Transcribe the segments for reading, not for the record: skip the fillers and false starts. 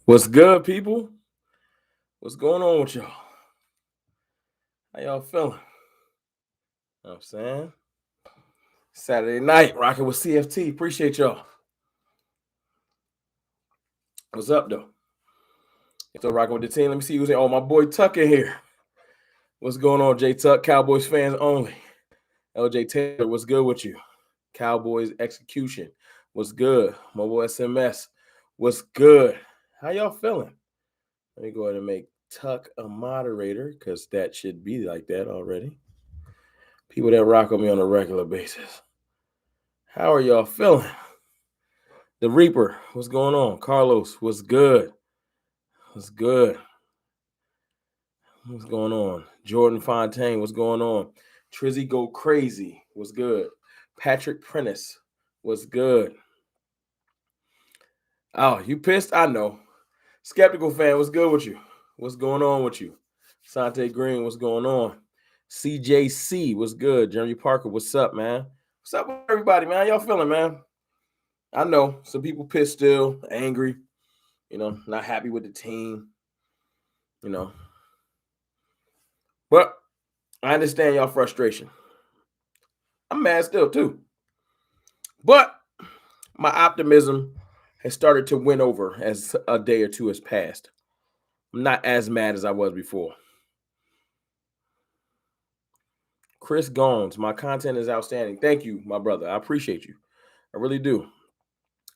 What's good, people? What's going on with y'all? How y'all feeling? Know what I'm saying? Saturday night, rocking with CFT. Appreciate y'all. What's up, though? Still rocking with the team. Let me see who's in. Oh, my boy Tuck in here. What's going on, J Tuck? Cowboys fans only. LJ Taylor, what's good with you? Cowboys execution. What's good? Mobile SMS. What's good? How y'all feeling? Let me go ahead and make Tuck a moderator because that should be like that already. People that rock with me on a regular basis. How are y'all feeling? The Reaper, what's going on? Carlos, what's good? What's good? What's going on? Jordan Fontaine, what's going on? Trizzy Go Crazy, what's good? Patrick Prentice, what's good? Oh, you pissed? I know. Skeptical fan, what's good with you? What's going on with you? Sante Green, what's going on? CJC, what's good? Jeremy Parker, what's up, man? What's up with everybody, man? How y'all feeling, man? I know some people pissed still, angry, not happy with the team, But I understand y'all frustration. I'm mad still, too. But my optimism has started to win over as a day or two has passed. I'm not as mad as I was before. Chris Gones, my content is outstanding. Thank you, my brother. I appreciate you. I really do.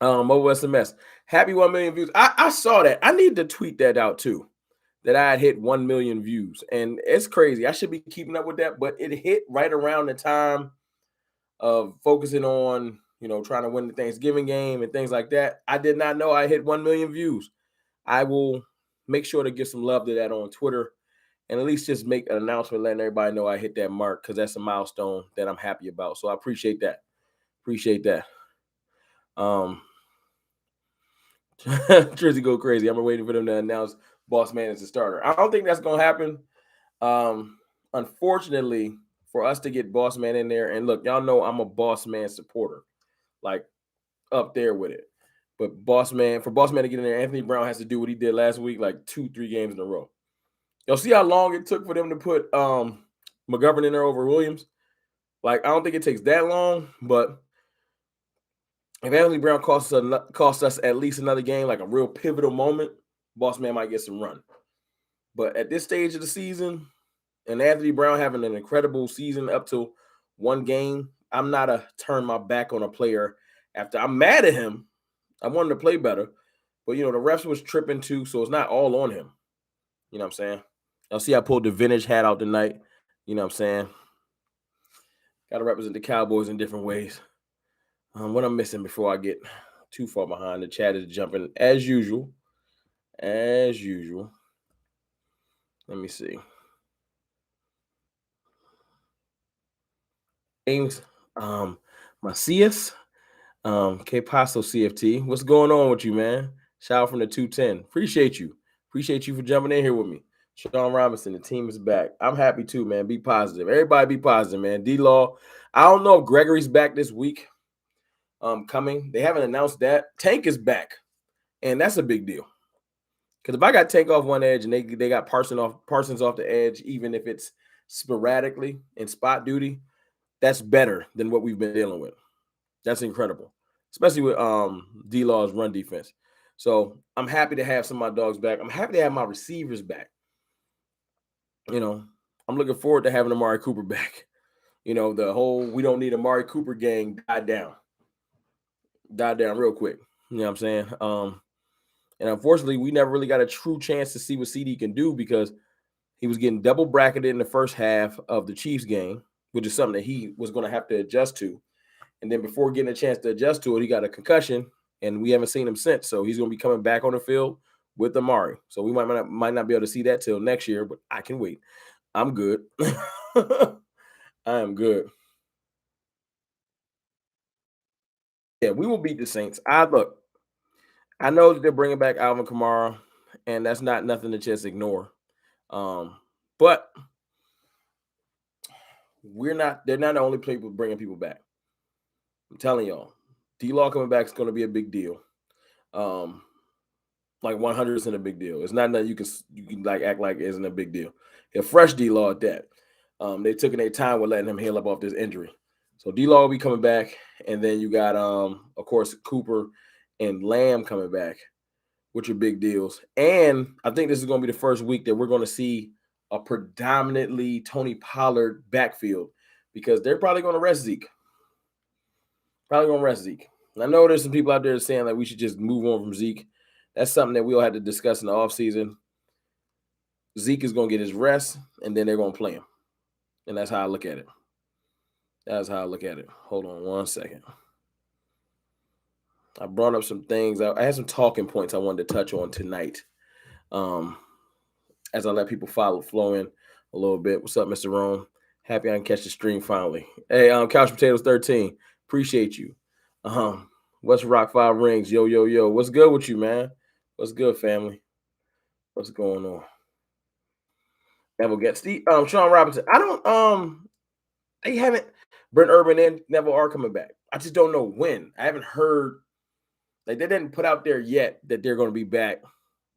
Mobile SMS. Happy 1 million views. I saw that. I need to tweet that out too. That I had hit 1 million views. And it's crazy. I should be keeping up with that, but it hit right around the time of focusing on, trying to win the Thanksgiving game and things like that. I did not know I hit 1 million views. I will make sure to give some love to that on Twitter and at least just make an announcement letting everybody know I hit that mark because that's a milestone that I'm happy about. So I appreciate that. Appreciate that. Trizzy Go Crazy. I'm waiting for them to announce Boss Man as a starter. I don't think that's going to happen. Unfortunately, for us to get Boss Man in there, and look, y'all know I'm a Boss Man supporter, like up there with it. But for Boss Man to get in there, Anthony Brown has to do what he did last week, like 2-3 games in a row. Y'all see how long it took for them to put McGovern in there over Williams? Like, I don't think it takes that long, but if Anthony Brown costs us at least another game, like a real pivotal moment, Boss Man might get some run. But at this stage of the season, and Anthony Brown having an incredible season up to one game, I'm not a turn my back on a player after. I'm mad at him. I want him to play better. But, the refs was tripping too, so it's not all on him. You know what I'm saying? Y'all see I pulled the vintage hat out tonight. You know what I'm saying? Got to represent the Cowboys in different ways. What I'm missing before I get too far behind. The chat is jumping as usual. As usual. Let me see. James Macias. K Paso CFT. What's going on with you, man? Shout out from the 210. Appreciate you. Appreciate you for jumping in here with me. Sean Robinson, the team is back. I'm happy too, man. Be positive. Everybody be positive, man. D-Law. I don't know if Gregory's back this week. Coming. They haven't announced that. Tank is back. And that's a big deal. Because if I got Tank off one edge and they got Parsons off the edge, even if it's sporadically in spot duty, that's better than what we've been dealing with. That's incredible, especially with D-Law's run defense. So I'm happy to have some of my dogs back. I'm happy to have my receivers back. I'm looking forward to having Amari Cooper back. The whole we don't need Amari Cooper gang died down real quick. You know what I'm saying? And unfortunately, we never really got a true chance to see what CD can do because he was getting double bracketed in the first half of the Chiefs game, which is something that he was going to have to adjust to. And then before getting a chance to adjust to it, he got a concussion, and we haven't seen him since. So he's going to be coming back on the field with Amari. So we might not be able to see that till next year, but I can wait. I'm good. I am good. Yeah, we will beat the Saints. I know that they're bringing back Alvin Kamara, and that's not nothing to just ignore. But they're not the only people bringing people back. I'm telling y'all, D-Law coming back is going to be a big deal. Like 100% a big deal. It's not that you can like act like it isn't a big deal. A fresh D-Law at that. They took their time with letting him heal up off this injury. So D-Law will be coming back, and then you got of course Cooper and Lamb coming back, which are big deals. And I think this is going to be the first week that we're going to see a predominantly Tony Pollard backfield because they're probably going to rest Zeke. And I know there's some people out there saying like we should just move on from Zeke. That's something that we'll have to discuss in the offseason. Zeke is going to get his rest, and then they're going to play him. And that's how I look at it. Hold on one second. I brought up some things. I had some talking points I wanted to touch on tonight. As I let people flow in a little bit. What's up, Mr. Rome? Happy I can catch the stream finally. Hey, Couch Potatoes 13. Appreciate you. What's Rock 5 Rings? Yo. What's good with you, man? What's good, family? What's going on? Neville gets Steve. Sean Robinson. I don't. They haven't. Brent Urban and Neville are coming back. I just don't know when. I haven't heard. Like they didn't put out there yet that they're going to be back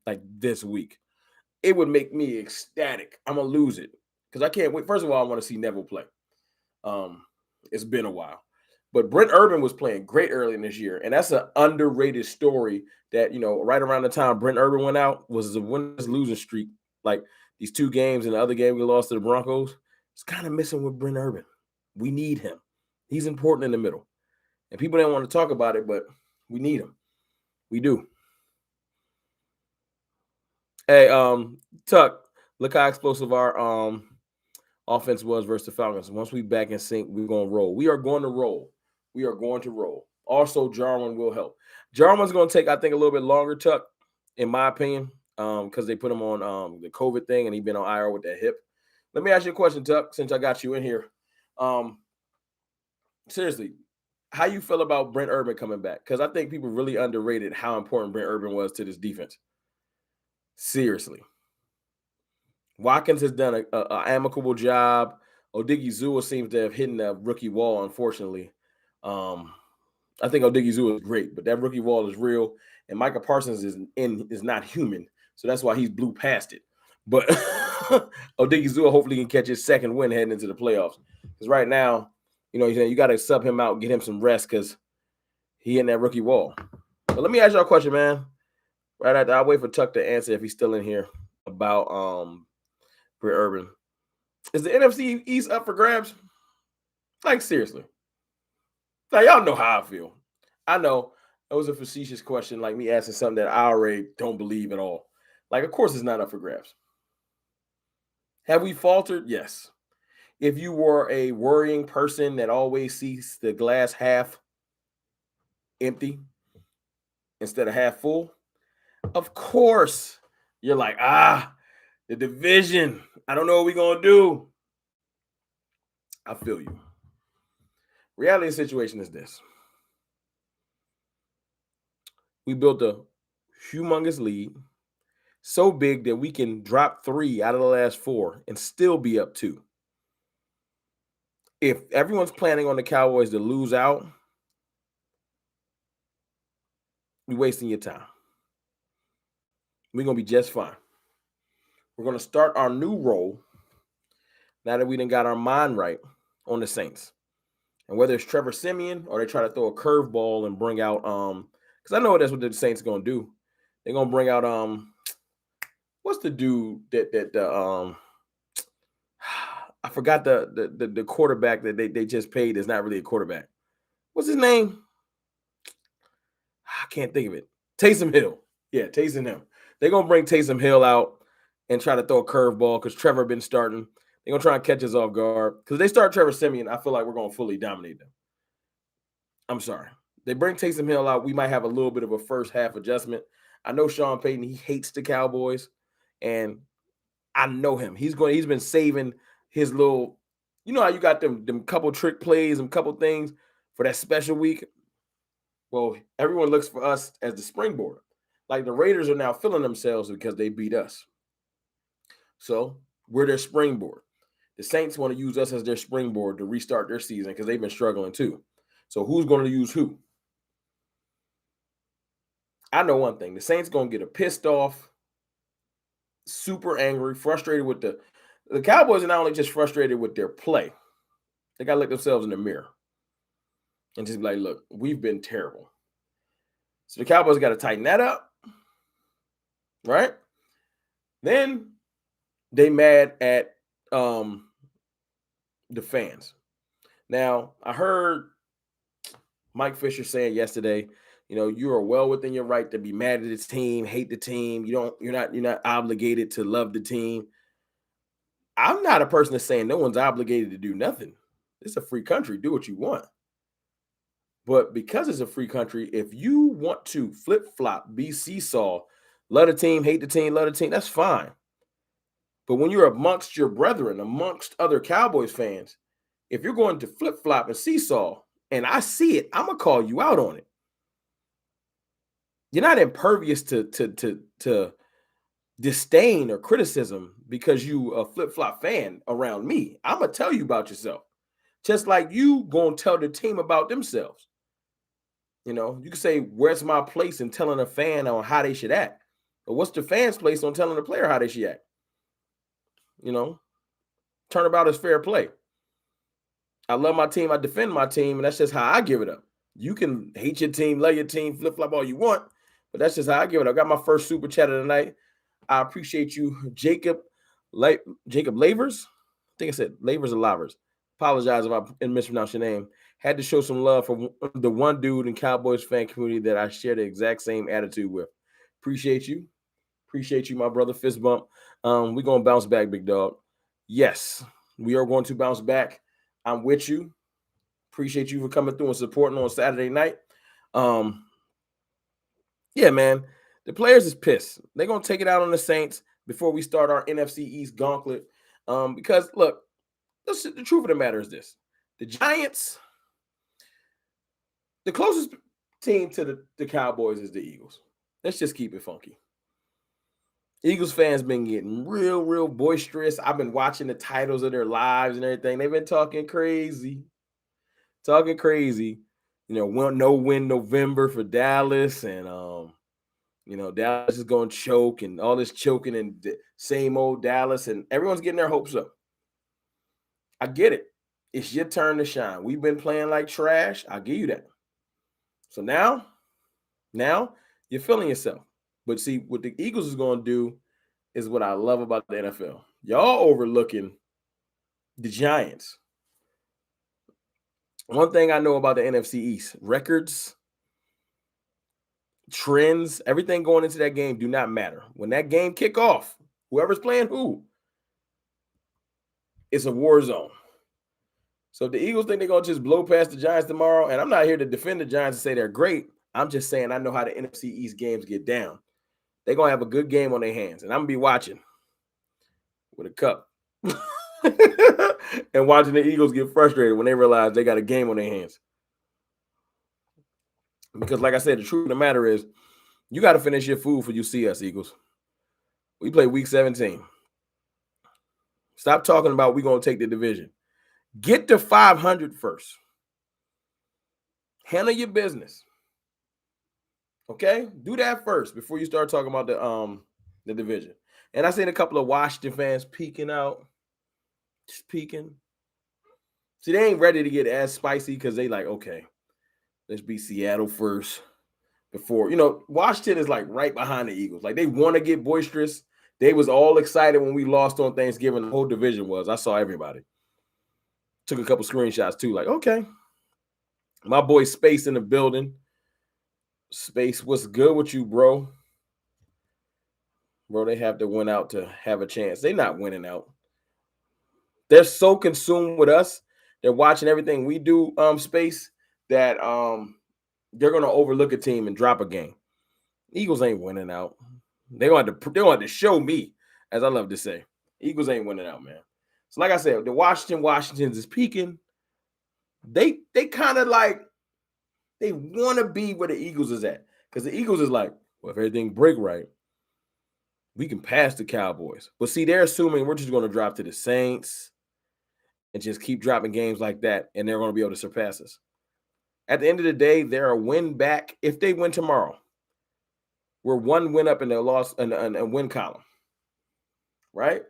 like this week. It would make me ecstatic. I'm gonna lose it because I can't wait. First of all, I want to see Neville play. It's been a while, but Brent Urban was playing great early in this year, and that's an underrated story. That right around the time Brent Urban went out was the winners losing streak. Like these 2 games and the other game we lost to the Broncos. It's kind of missing with Brent Urban. We need him. He's important in the middle, and people didn't want to talk about it, but we need him. We do. Hey, Tuck, look how explosive our offense was versus the Falcons. Once we back in sync, we're going to roll. We are going to roll. Also, Jarwin will help. Jarwin's going to take, I think, a little bit longer, Tuck, in my opinion, because they put him on the COVID thing, and he's been on IR with that hip. Let me ask you a question, Tuck, since I got you in here. Seriously, how you feel about Brent Urban coming back? Because I think people really underrated how important Brent Urban was to this defense. Seriously. Watkins has done an amicable job. Odigizua seems to have hit the rookie wall, unfortunately. I think Odigizua is great, but that rookie wall is real. And Micah Parsons is not human, so that's why he's blew past it. But Odigizua hopefully can catch his second win heading into the playoffs. Because right now, you got to sub him out, get him some rest because he in that rookie wall. But let me ask y'all a question, man. Right after, I'll wait for Tuck to answer if he's still in here about Brent Urban. Is the NFC East up for grabs? Like, seriously. Now, y'all know how I feel. I know it was a facetious question, like me asking something that I already don't believe at all. Like, of course it's not up for grabs. Have we faltered? Yes. If you were a worrying person that always sees the glass half empty instead of half full, of course you're like, the division. I don't know what we're going to do. I feel you. Reality of the situation is this. We built a humongous lead, so big that we can drop 3 out of the last 4 and still be up 2. If everyone's planning on the Cowboys to lose out, you're wasting your time. We're going to be just fine. We're going to start our new role now that we done got our mind right on the Saints. And whether it's Trevor Siemian or they try to throw a curveball and bring out because I know that's what the Saints are going to do. They're going to bring out what's the dude that I forgot the quarterback that they just paid is not really a quarterback. What's his name? I can't think of it. Taysom Hill. Yeah, Taysom Hill. They're going to bring Taysom Hill out and try to throw a curveball because Trevor been starting. They're going to try and catch us off guard. Because they start Trevor Siemian, I feel like we're going to fully dominate them. I'm sorry. They bring Taysom Hill out, we might have a little bit of a first half adjustment. I know Sean Payton, he hates the Cowboys. And I know him. He's been saving his little, how you got them couple trick plays and couple things for that special week. Well, everyone looks for us as the springboard. Like the Raiders are now feeling themselves because they beat us. So we're their springboard. The Saints want to use us as their springboard to restart their season because they've been struggling too. So who's going to use who? I know one thing. The Saints going to get a pissed off, super angry, frustrated with the Cowboys are not only just frustrated with their play, they got to look themselves in the mirror and just be like, look, we've been terrible. So the Cowboys got to tighten that up, right? Then they mad at the fans. Now, I heard Mike Fisher saying yesterday, you are well within your right to be mad at this team, hate the team. You're not obligated to love the team. I'm not a person that's saying no one's obligated to do nothing. It's a free country. Do what you want. But because it's a free country, if you want to flip-flop, be seesaw, love the team, hate the team, love the team, that's fine. But when you're amongst your brethren, amongst other Cowboys fans, if you're going to flip-flop and seesaw, and I see it, I'm going to call you out on it. You're not impervious to disdain or criticism because you a flip-flop fan around me. I'm going to tell you about yourself. Just like you going to tell the team about themselves. You can say, where's my place in telling a fan on how they should act? But what's the fan's place on telling the player how they should act? Turnabout is fair play. I love my team. I defend my team, and that's just how I give it up. You can hate your team, love your team, flip-flop all you want, but that's just how I give it up. I got my first super chat of the night. I appreciate you, Jacob Lavers. I think I said Lavers or Lavers. Apologize if I mispronounced your name. Had to show some love for the one dude in Cowboys fan community that I share the exact same attitude with. Appreciate you. Appreciate you, my brother. Fist bump. We're going to bounce back, big dog. Yes, we are going to bounce back. I'm with you. Appreciate you for coming through and supporting on Saturday night. Yeah, man. The players is pissed. They're going to take it out on the Saints before we start our NFC East gauntlet. Because, look, the truth of the matter is this. The Giants, the closest team to the Cowboys is the Eagles. Let's just keep it funky. Eagles fans been getting real, real boisterous. I've been watching the titles of their lives and everything. They've been talking crazy. No win November for Dallas. And, Dallas is going to choke and all this choking and same old Dallas. And everyone's getting their hopes up. I get it. It's your turn to shine. We've been playing like trash. I'll give you that. So now you're feeling yourself. But see, what the Eagles is going to do is what I love about the NFL. Y'all overlooking the Giants. One thing I know about the NFC East, records, trends, everything going into that game do not matter. When that game kick off, whoever's playing who, it's a war zone. So if the Eagles think they're going to just blow past the Giants tomorrow, and I'm not here to defend the Giants and say they're great. I'm just saying I know how the NFC East games get down. They're going to have a good game on their hands, and I'm going to be watching with a cup and watching the Eagles get frustrated when they realize they got a game on their hands. Because like I said, the truth of the matter is you got to finish your food for you see us, Eagles. We play week 17. Stop talking about we're going to take the division. Get to 500 first. Handle your business. Okay? Do that first before you start talking about the division. And I seen a couple of Washington fans peeking out. Just peeking. See, they ain't ready to get as spicy because they like, okay, let's beat Seattle first before. Washington is like right behind the Eagles. Like they want to get boisterous. They was all excited when we lost on Thanksgiving. The whole division was. I saw everybody. Took a couple screenshots too. Like, okay. My boy Space in the building. Space, what's good with you, bro? Bro, they have to win out to have a chance. They're not winning out. They're so consumed with us. They're watching everything we do, Space, that they're going to overlook a team and drop a game. Eagles ain't winning out. They're going to have to show me, as I love to say. Eagles ain't winning out, man. So like I said, the Washingtons is peaking. They kind of like, they want to be where the Eagles is at. Because the Eagles is like, well, if everything break right, we can pass the Cowboys. But see, they're assuming we're just going to drop to the Saints and just keep dropping games like that, and they're going to be able to surpass us. At the end of the day, they're a win back if they win tomorrow. We're one win up in the loss and win column, right?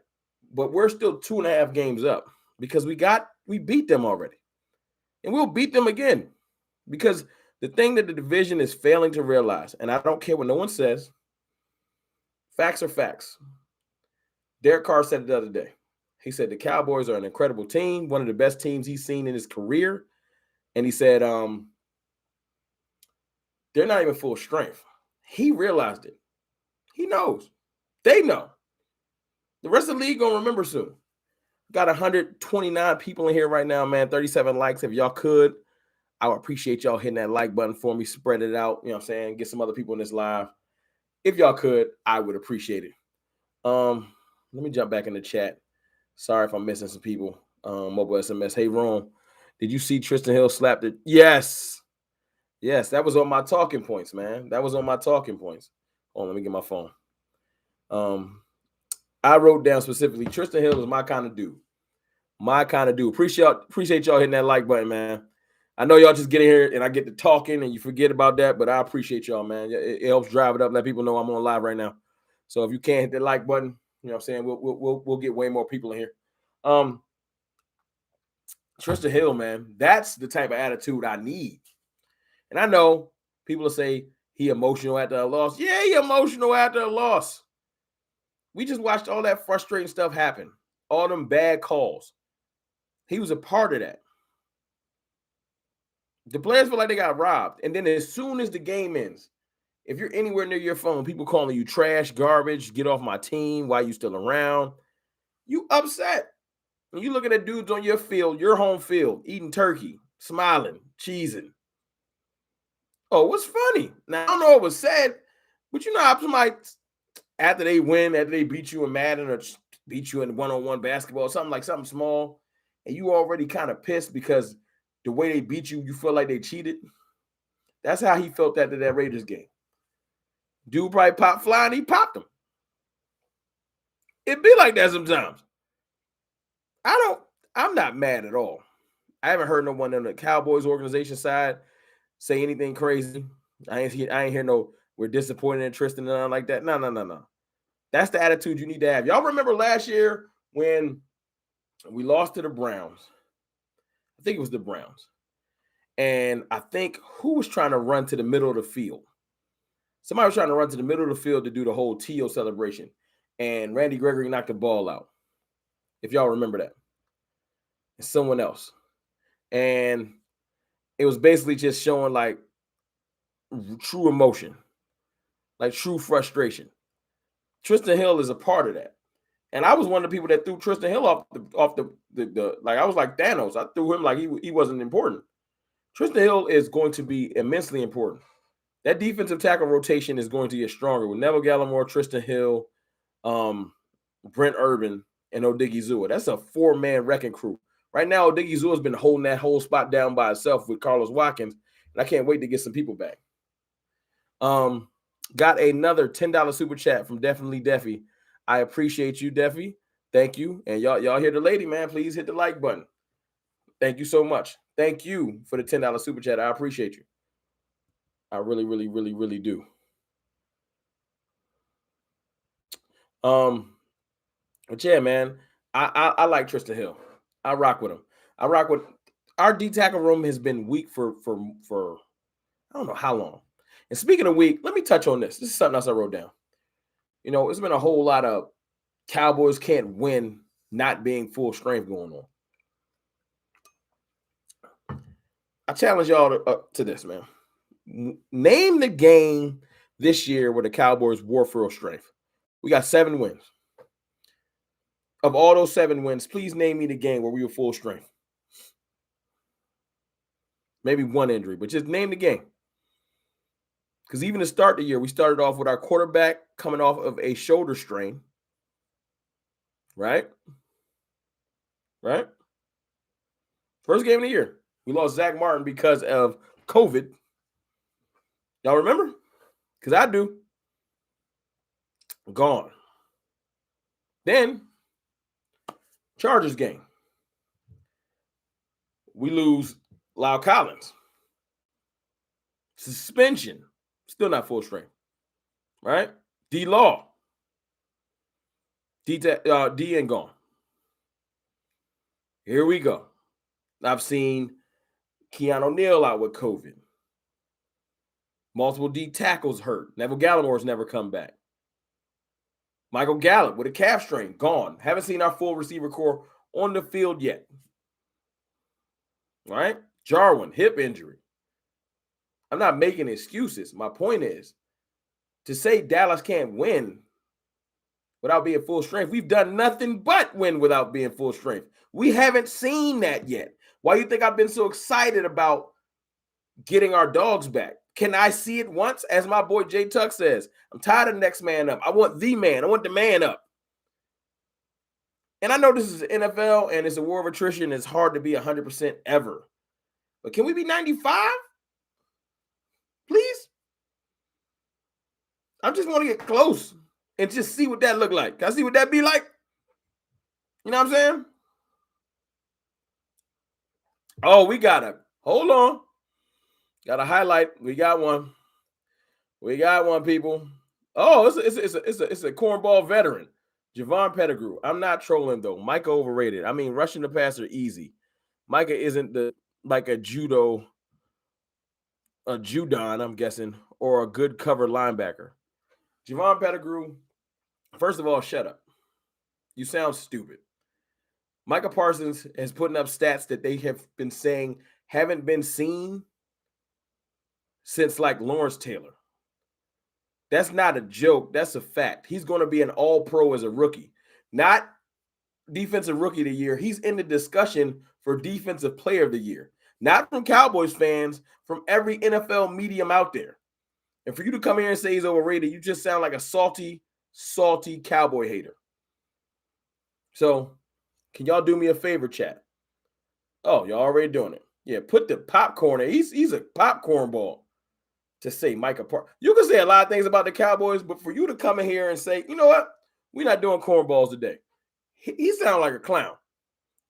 But we're still 2.5 games up because we beat them already. And we'll beat them again because the thing that the division is failing to realize, and I don't care what no one says, facts are facts. Derek Carr said it the other day. He said the Cowboys are an incredible team, one of the best teams he's seen in his career. And he said they're not even full strength. He realized it. He knows. They know. The rest of the league going to remember soon. Got 129 people in here right now, man. 37 likes. If y'all could, I would appreciate y'all hitting that like button for me. Spread it out. You know what I'm saying? Get some other people in this live. If y'all could, I would appreciate it. Let me jump back in the chat. Sorry if I'm missing some people. Mobile SMS. Hey, Rome, did you see Tristan Hill slap it? Yes. Yes, that was on my talking points, man. That was on my talking points. Oh, let me get my phone. I wrote down specifically, Tristan Hill is my kind of dude. My kind of dude. Appreciate y'all hitting that like button, man. I know y'all just get in here and I get to talking and you forget about that, but I appreciate y'all, man. It helps drive it up, let people know I'm on live right now. So if you can't hit the like button, you know what I'm saying, we'll get way more people in here. Tristan Hill, man, that's the type of attitude I need. And I know people will say he emotional after a loss. Yeah, he emotional after a loss. We just watched all that frustrating stuff happen, all them bad calls. He was a part of that. The players feel like they got robbed. And then as soon as the game ends, if you're anywhere near your phone, people calling you trash, garbage, get off my team, why you still around, you upset. And you looking at dudes on your field, your home field, eating turkey, smiling, cheesing. Oh, what's funny? Now, I don't know what was said, but you know how somebody, after they win, after they beat you in Madden or beat you in one-on-one basketball, something small, and you already kind of pissed because the way they beat you, you feel like they cheated. That's how he felt after that Raiders game. Dude probably popped flying, he popped him. It be like that sometimes. I'm not mad at all. I haven't heard no one on the Cowboys organization side say anything crazy. I ain't hear no, we're disappointed in Tristan and nothing like that. No. That's the attitude you need to have. Y'all remember last year when we lost to the Browns? I think it was the Browns. And I think who was trying to run to the middle of the field? Somebody was trying to run to the middle of the field to do the whole T.O. celebration. And Randy Gregory knocked the ball out. If y'all remember that. It's someone else. And it was basically just showing like true emotion, like true frustration. Tristan Hill is a part of that. And I was one of the people that threw Tristan Hill off the like I was like Thanos. I threw him like he wasn't important. Tristan Hill is going to be immensely important. That defensive tackle rotation is going to get stronger with Neville Gallimore, Tristan Hill, Brent Urban, and Odigizua. That's a 4-man wrecking crew. Right now, Odigizua has been holding that whole spot down by itself with Carlos Watkins, and I can't wait to get some people back. Got another $10 super chat from Definitely Deffy. I appreciate you, Deffy. Thank you. And y'all hear the lady, man. Please hit the like button. Thank you so much. Thank you for the $10 super chat. I appreciate you. I really, really, really, really do. But yeah, man, I like Tristan Hill. I rock with him. I rock with our D tackle room has been weak for I don't know how long. And speaking of weak, let me touch on this. This is something else I wrote down. You know, it's been a whole lot of Cowboys can't win not being full strength going on. I challenge y'all to this, man. Name the game this year where the Cowboys wore full strength. We got 7 wins. Of all those 7 wins, please name me the game where we were full strength. Maybe one injury, but just name the game. Because even to start the year, we started off with our quarterback coming off of a shoulder strain. Right? First game of the year. We lost Zach Martin because of COVID. Y'all remember? Because I do. Gone. Then, Chargers game. We lose Lyle Collins. Suspension. Still not full strength. right? D-Law. D ain't gone. Here we go. I've seen Keanu Neal out with COVID. Multiple D tackles hurt. Neville Gallimore's never come back. Michael Gallup with a calf strain, gone. Haven't seen our full receiver core on the field yet. All right? Jarwin, hip injury. I'm not making excuses. My point is to say Dallas can't win without being full strength. We've done nothing but win without being full strength. We haven't seen that yet. Why do you think I've been so excited about getting our dogs back? Can I see it once? As my boy Jay Tuck says, I'm tired of next man up. I want the man. I want the man up. And I know this is the NFL and it's a war of attrition. It's hard to be 100% ever. But can we be 95? Please? I just want to get close and just see what that look like. Can I see what that be like? You know what I'm saying? Oh, we got to hold on. Got a highlight. We got one. We got one, people. Oh, it's a cornball veteran, Javon Pettigrew. I'm not trolling though. Micah overrated. I mean, rushing the passer easy. Micah isn't like a judon, I'm guessing, or a good cover linebacker. Javon Pettigrew. First of all, shut up. You sound stupid. Micah Parsons is putting up stats that they have been saying haven't been seen since like Lawrence Taylor. That's not a joke. That's a fact. He's going to be an all-pro as a rookie. Not defensive rookie of the year. He's in the discussion for defensive player of the year. Not from Cowboys fans, from every NFL medium out there. And for you to come here and say he's overrated, you just sound like a salty Cowboy hater. So, can y'all do me a favor, chat? Oh, y'all already doing it. Yeah, put the popcorn in. He's a popcorn ball. To say Micah Parsons. You can say a lot of things about the Cowboys, but for you to come in here and say, you know what? We're not doing cornballs today. He sounds like a clown.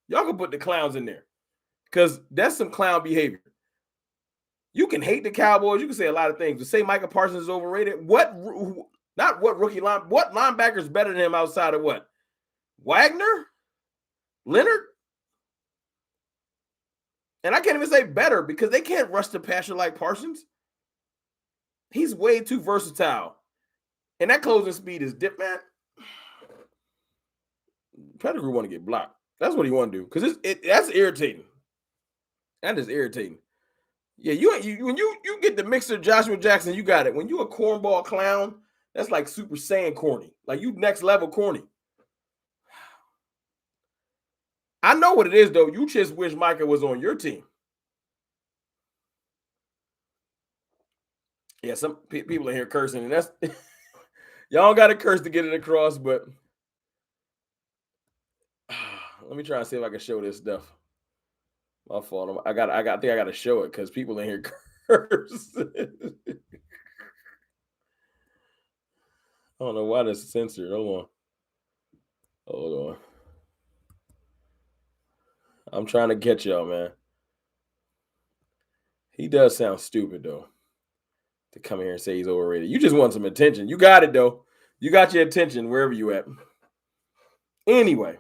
Y'all can put the clowns in there because that's some clown behavior. You can hate the Cowboys. You can say a lot of things. To say Micah Parsons is overrated, what linebacker is better than him outside of what? Wagner? Leonard? And I can't even say better because they can't rush the passer like Parsons. He's way too versatile. And that closing speed is dip, man. Pettigrew want to get blocked. That's what he want to do. Because that's irritating. That is irritating. Yeah, when you get the mixer Joshua Jackson, you got it. When you a cornball clown, that's like Super Saiyan corny. Like you next level corny. I know what it is, though. You just wish Micah was on your team. Yeah, some people in here cursing, and that's y'all got to curse to get it across. But let me try and see if I can show this stuff. My fault. I think I got to show it because people in here curse. I don't know why this is censored. Hold on. I'm trying to get y'all, man. He does sound stupid though. To come here and say he's overrated. You just want some attention. You got it, though. You got your attention wherever you at. Anyway.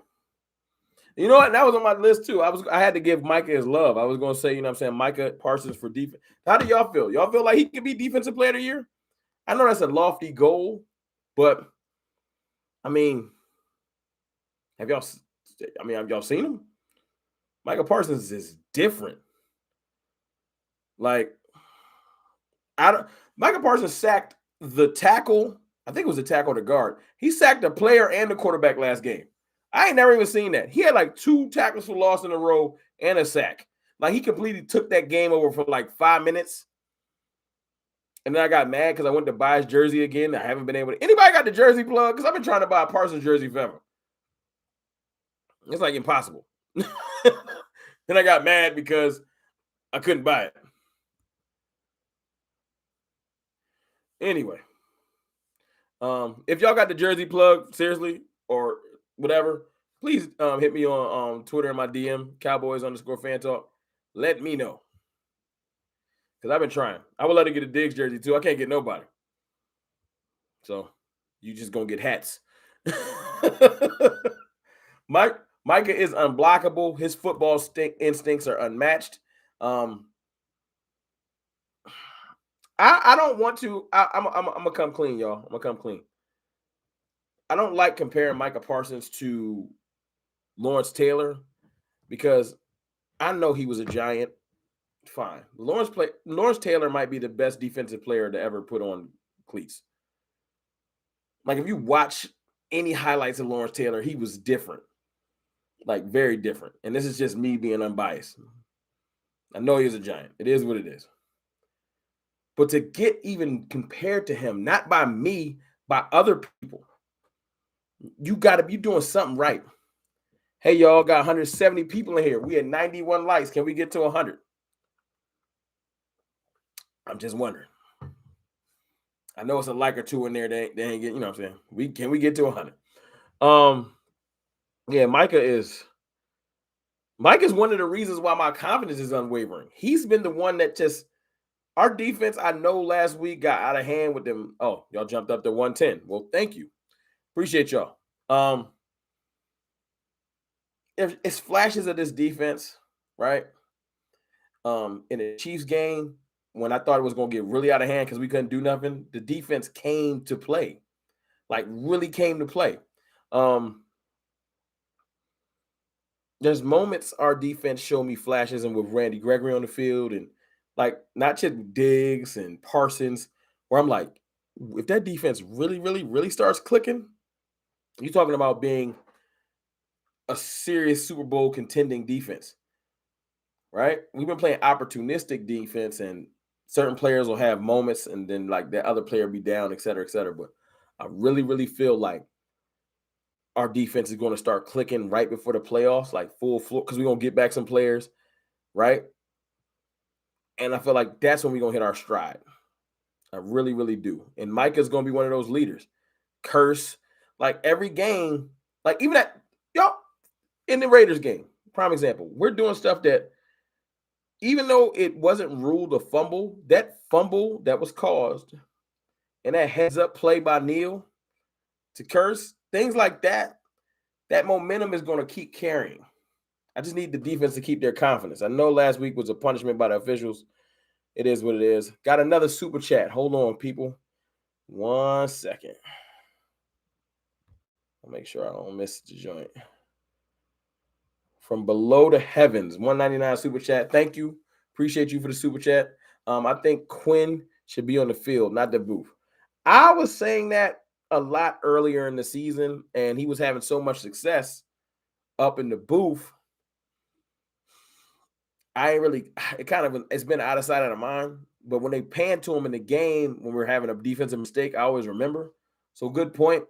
You know what? That was on my list, too. I had to give Micah his love. I was going to say, you know what I'm saying, Micah Parsons for defense. How do y'all feel? Y'all feel like he could be defensive player of the year? I know that's a lofty goal, but, I mean, have y'all seen him? Micah Parsons is different. Like, Micah Parsons sacked the tackle. I think it was the tackle to guard. He sacked the player and the quarterback last game. I ain't never even seen that. He had like 2 tackles for loss in a row and a sack. Like he completely took that game over for like 5 minutes. And then I got mad because I went to buy his jersey again. I haven't been able to. Anybody got the jersey plug? Because I've been trying to buy a Parsons jersey forever. It's like impossible. Then I got mad because I couldn't buy it. Anyway, if y'all got the jersey plug, seriously, or whatever, please hit me on Twitter in my DM, Cowboys_fan talk. Let me know. Because I've been trying. I would love to get a Diggs jersey, too. I can't get nobody. So you just gonna get hats. Micah is unblockable. His football instincts are unmatched. I don't want to. I'm gonna come clean, y'all. I'm gonna come clean. I don't like comparing Micah Parsons to Lawrence Taylor because I know he was a giant. Fine. Lawrence Taylor might be the best defensive player to ever put on cleats. Like if you watch any highlights of Lawrence Taylor, he was different. Like very different. And this is just me being unbiased. I know he was a giant. It is what it is. But to get even compared to him, not by me, by other people, you got to be doing something right. Hey, y'all, got 170 people in here. We had 91 likes. Can we get to 100? I'm just wondering. I know it's a like or two in there. They ain't get, you know what I'm saying? Can we get to 100? Yeah, Micah's one of the reasons why my confidence is unwavering. He's been the one that just our defense, I know last week got out of hand with them. Oh, y'all jumped up to 110. Well, thank you. Appreciate y'all. If it's flashes of this defense, right? In the Chiefs game, when I thought it was going to get really out of hand because we couldn't do nothing, the defense came to play. Like really came to play. There's moments our defense showed me flashes and with Randy Gregory on the field and like not just Diggs and Parsons, where I'm like, if that defense really, really, really starts clicking, you're talking about being a serious Super Bowl contending defense, right? We've been playing opportunistic defense and certain players will have moments and then like that other player be down, et cetera, et cetera. But I really, really feel like our defense is going to start clicking right before the playoffs, like full floor, because we're going to get back some players, right? And I feel like that's when we're going to hit our stride. I really, really do. And Micah's going to be one of those leaders. Curse, like every game, like even that, y'all, in the Raiders game, prime example, we're doing stuff that even though it wasn't ruled a fumble, that fumble that was caused and that heads up play by Neal to Curse, things like that, that momentum is going to keep carrying. I just need the defense to keep their confidence. I know last week was a punishment by the officials. It is what it is. Got another super chat. Hold on, people. 1 second. I'll make sure I don't miss the joint. From Below the Heavens, 199 super chat. Thank you. Appreciate you for the super chat. I think Quinn should be on the field, not the booth. I was saying that a lot earlier in the season, and he was having so much success up in the booth. I ain't really, it's been out of sight, out of mind. But when they pan to him in the game, when we're having a defensive mistake, I always remember. So good point.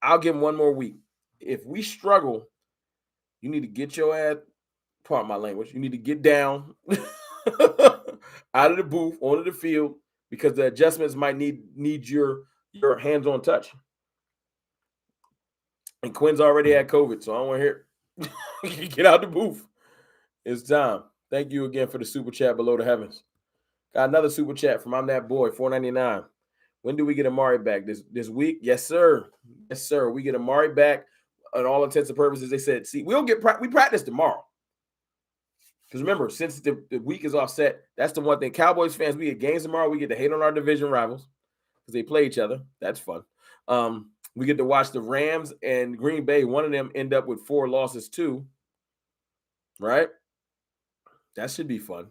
I'll give him one more week. If we struggle, you need to get your ass, pardon my language, you need to get down out of the booth, onto the field, because the adjustments might need your hands-on touch. And Quinn's already had COVID, so I don't want to hear get out the booth. It's time. Thank you again for the super chat Below the Heavens. Got another super chat from I'm That Boy, $4.99. When do we get Amari back? This week? Yes, sir. Yes, sir. We get Amari back on all intents and purposes. They said, see, we practice tomorrow. Because remember, since the week is offset, that's the one thing. Cowboys fans, we get games tomorrow. We get to hate on our division rivals because they play each other. That's fun. We get to watch the Rams and Green Bay. One of them end up with 4 losses too. Right? That should be fun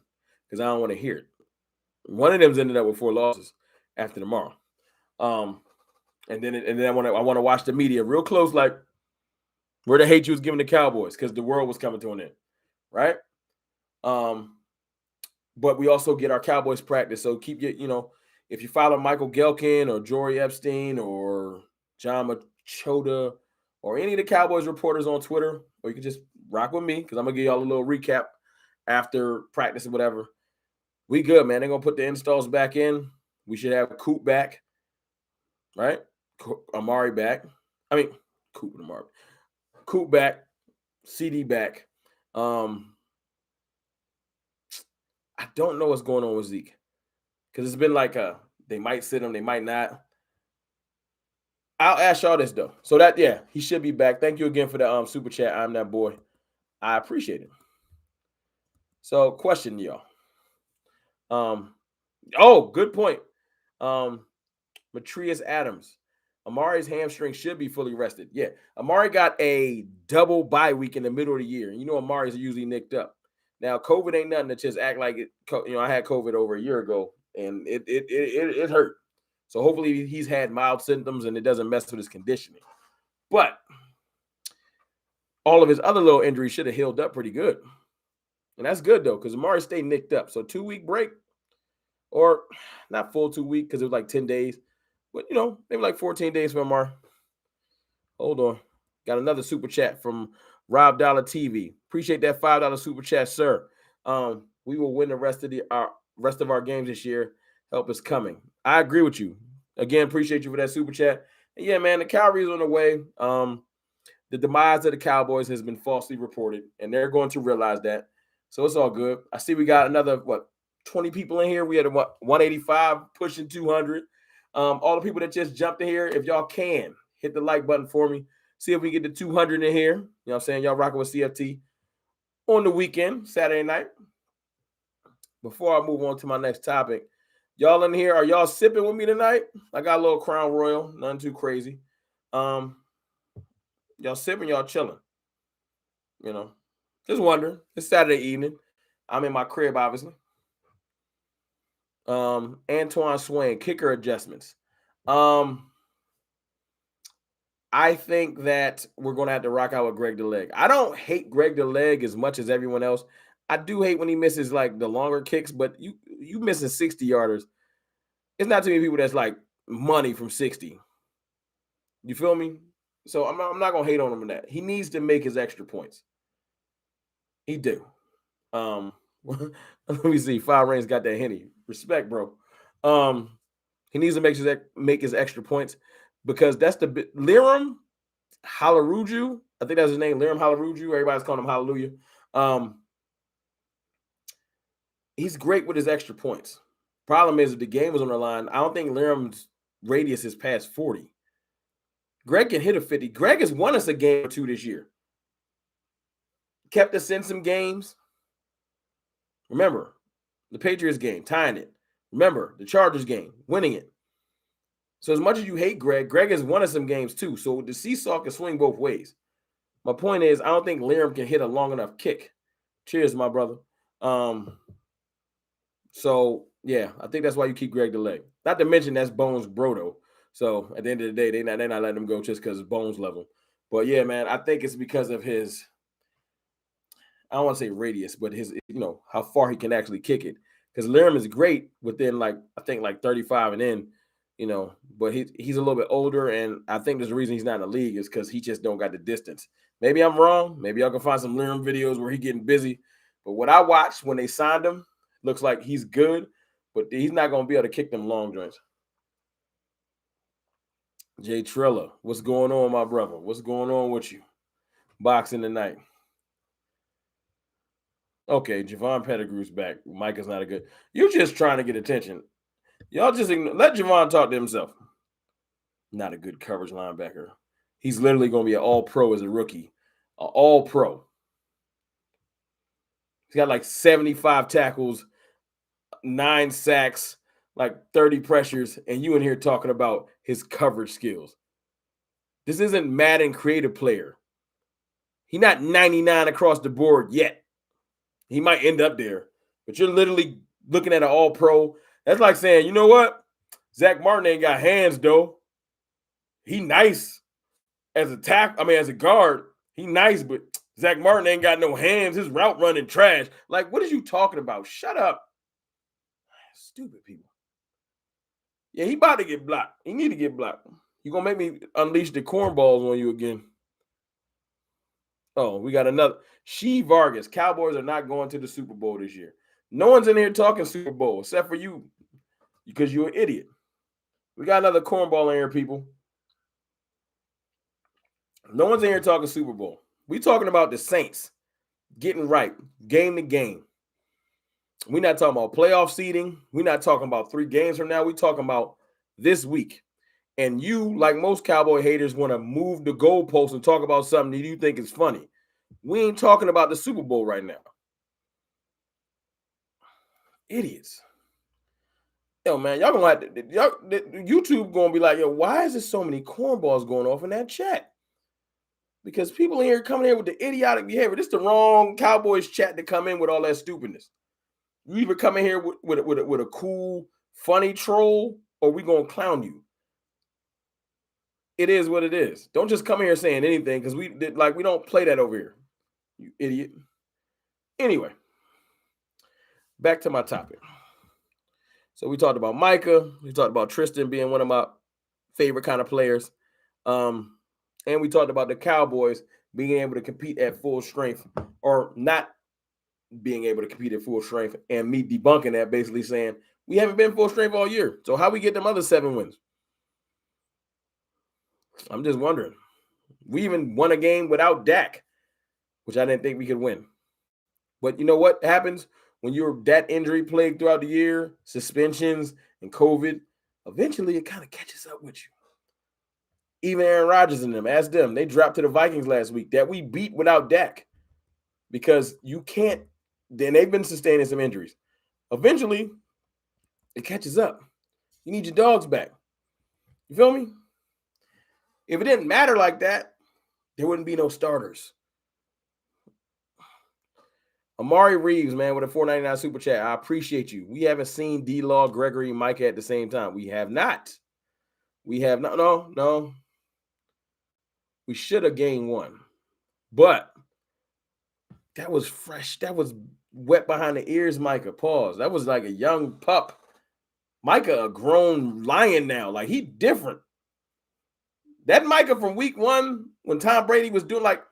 because I don't want to hear it. One of them's ended up with 4 losses after tomorrow. And then I want to watch the media real close, like where the hate you was giving the Cowboys because the world was coming to an end, right? But we also get our Cowboys practice. So if you follow Michael Gelkin or Jory Epstein or John Machota or any of the Cowboys reporters on Twitter, or you can just rock with me because I'm gonna give y'all a little recap after practice or whatever. We good, man. They're gonna put the installs back in. We should have Coop back, right? Amari back. I mean, Coop and Amari. Coop back. CD back. I don't know what's going on with Zeke because it's been like they might sit him, they might not. I'll ask y'all this though. So that he should be back. Thank you again for the super chat. I'm that boy. I appreciate it. So question, y'all. Good point. Matrius Adams. Amari's hamstring should be fully rested. Yeah, Amari got a double bye week in the middle of the year. And you know Amari's usually nicked up. Now, COVID ain't nothing to just act like it. I had COVID over a year ago, and it hurt. So hopefully he's had mild symptoms and it doesn't mess with his conditioning. But all of his other little injuries should have healed up pretty good. And that's good, though, because Amari stayed nicked up. So 2-week break, or not full 2 week because it was like 10 days. But, maybe like 14 days for Amari. Hold on. Got another super chat from Rob Dollar TV. Appreciate that $5 super chat, sir. We will win the rest of our games this year. Help is coming. I agree with you. Again, appreciate you for that super chat. And yeah, man, the Cowboys on the way. The demise of the Cowboys has been falsely reported, and they're going to realize that. So it's all good. I see we got another, 20 people in here. We had 185 pushing 200. All the people that just jumped in here, if y'all can, hit the like button for me. See if we get to 200 in here. You know what I'm saying? Y'all rocking with CFT on the weekend, Saturday night. Before I move on to my next topic, y'all in here, are y'all sipping with me tonight? I got a little Crown Royal, nothing too crazy. Y'all sipping, y'all chilling. Just wondering. It's Saturday evening. I'm in my crib, obviously. Antoine Swain, kicker adjustments. I think that we're going to have to rock out with Greg DeLeg. I don't hate Greg DeLeg as much as everyone else. I do hate when he misses like the longer kicks, but you missing 60-yarders. It's not too many people that's like money from 60. You feel me? So I'm not going to hate on him in that. He needs to make his extra points. He do. Let me see. Five Reigns got that Henny. Respect, bro. He needs to make his extra points because that's the Liram Halaruju. I think that's his name, Liram Halaruju. Everybody's calling him Hallelujah. He's great with his extra points. Problem is, if the game was on the line, I don't think Liram's radius is past 40. Greg can hit a 50. Greg has won us a game or two this year. Kept us in some games. Remember, the Patriots game, tying it. Remember, the Chargers game, winning it. So as much as you hate Greg has won us some games too. So the seesaw can swing both ways. My point is, I don't think Liram can hit a long enough kick. Cheers, my brother. So, yeah, I think that's why you keep Greg DeLeg. Not to mention that's Bones Brodo. So at the end of the day, they're not letting him go just because it's Bones level. But yeah, man, I think it's because of his, I don't want to say radius, but his, how far he can actually kick it. Because Liram is great within I think 35 and in, but he's a little bit older, and I think there's a reason he's not in the league is because he just don't got the distance. Maybe I'm wrong. Maybe y'all can find some Liram videos where he's getting busy. But what I watched when they signed him, looks like he's good, but he's not going to be able to kick them long joints. Jay Trilla, what's going on, my brother? What's going on with you? Boxing tonight. Okay, Javon Pettigrew's back. Micah's not a good. You're just trying to get attention. Y'all just let Javon talk to himself. Not a good coverage linebacker. He's literally going to be an all-pro as a rookie. An all-pro. He's got like 75 tackles, 9 sacks, like 30 pressures, and you in here talking about his coverage skills. This isn't Madden creative player. He's not 99 across the board yet. He might end up there, but you're literally looking at an all-pro. That's like saying, you know what? Zach Martin ain't got hands, though. He nice as a guard. He nice, but Zach Martin ain't got no hands. His route running trash. Like, what are you talking about? Shut up. Stupid people. Yeah, he about to get blocked. He need to get blocked. You gonna make me unleash the cornballs on you again. Oh, we got another. She Vargas. Cowboys are not going to the Super Bowl this year. No one's in here talking Super Bowl except for you because you're an idiot. We got another cornball in here, people. No one's in here talking Super Bowl. We talking about the Saints getting right, game to game. We're not talking about playoff seeding. We're not talking about 3 games from now. We're talking about this week. And you, like most Cowboy haters, want to move the goalposts and talk about something that you think is funny. We ain't talking about the Super Bowl right now. Idiots. Yo, man, y'all gonna have to, YouTube gonna be like, yo, why is there so many cornballs going off in that chat? Because people in here coming here with the idiotic behavior. This is the wrong Cowboys chat to come in with all that stupidness. You either come in here with a cool, funny troll, or we gonna clown you. It is what it is. Don't just come here saying anything, because we don't play that over here. You idiot. Anyway, back to my topic. So we talked about Micah. We talked about Tristan being one of my favorite kind of players. And we talked about the Cowboys being able to compete at full strength, or not being able to compete at full strength, and me debunking that, basically saying we haven't been full strength all year. So how we get them other 7 wins? I'm just wondering. We even won a game without Dak, which I didn't think we could win. But you know what happens when you're that injury plagued throughout the year, suspensions and COVID? Eventually, it kind of catches up with you. Even Aaron Rodgers and them, ask them. They dropped to the Vikings last week that we beat without Dak, because you can't. Then they've been sustaining some injuries. Eventually, it catches up. You need your dogs back. You feel me? If it didn't matter like that, there wouldn't be no starters. Amari Reeves, man, with a $4.99 super chat. I appreciate you. We haven't seen D-Law, Gregory, and Micah at the same time. We have not. We have not. No. We should have gained one. But that was fresh. That was wet behind the ears, Micah. Pause. That was like a young pup. Micah, a grown lion now. Like, he different. That Micah from week 1, when Tom Brady was doing, like,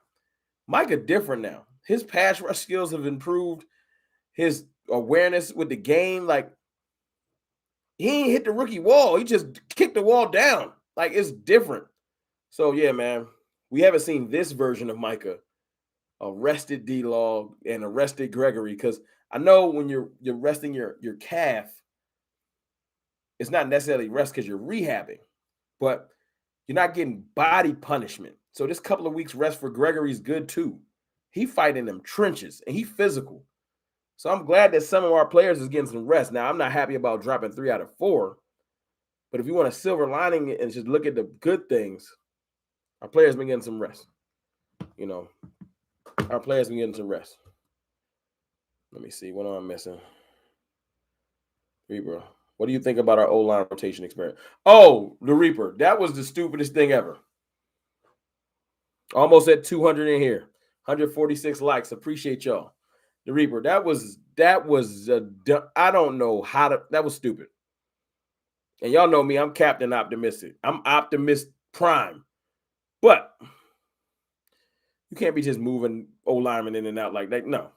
Micah different now. His pass rush skills have improved. His awareness with the game, like, he ain't hit the rookie wall. He just kicked the wall down. Like, it's different. So, yeah, man, we haven't seen this version of Micah. Arrested D-Law and arrested Gregory, because I know when you're resting your calf, it's not necessarily rest because you're rehabbing, but you're not getting body punishment. So this couple of weeks rest for Gregory is good too. He fighting them trenches and he physical. So I'm glad that some of our players is getting some rest. Now, I'm not happy about dropping 3 out of 4, but if you want a silver lining and just look at the good things, our players been getting some rest. You know, our players been getting some rest. Let me see. What am I missing? Reaper. What do you think about our O-line rotation experiment? Oh, the Reaper. That was the stupidest thing ever. Almost at 200 in here. 146 likes. Appreciate y'all. The Reaper. That was I don't know how to. That was stupid. And y'all know me. I'm Captain Optimistic. I'm Optimist Prime. But you can't be just moving O-linemen in and out like that. No.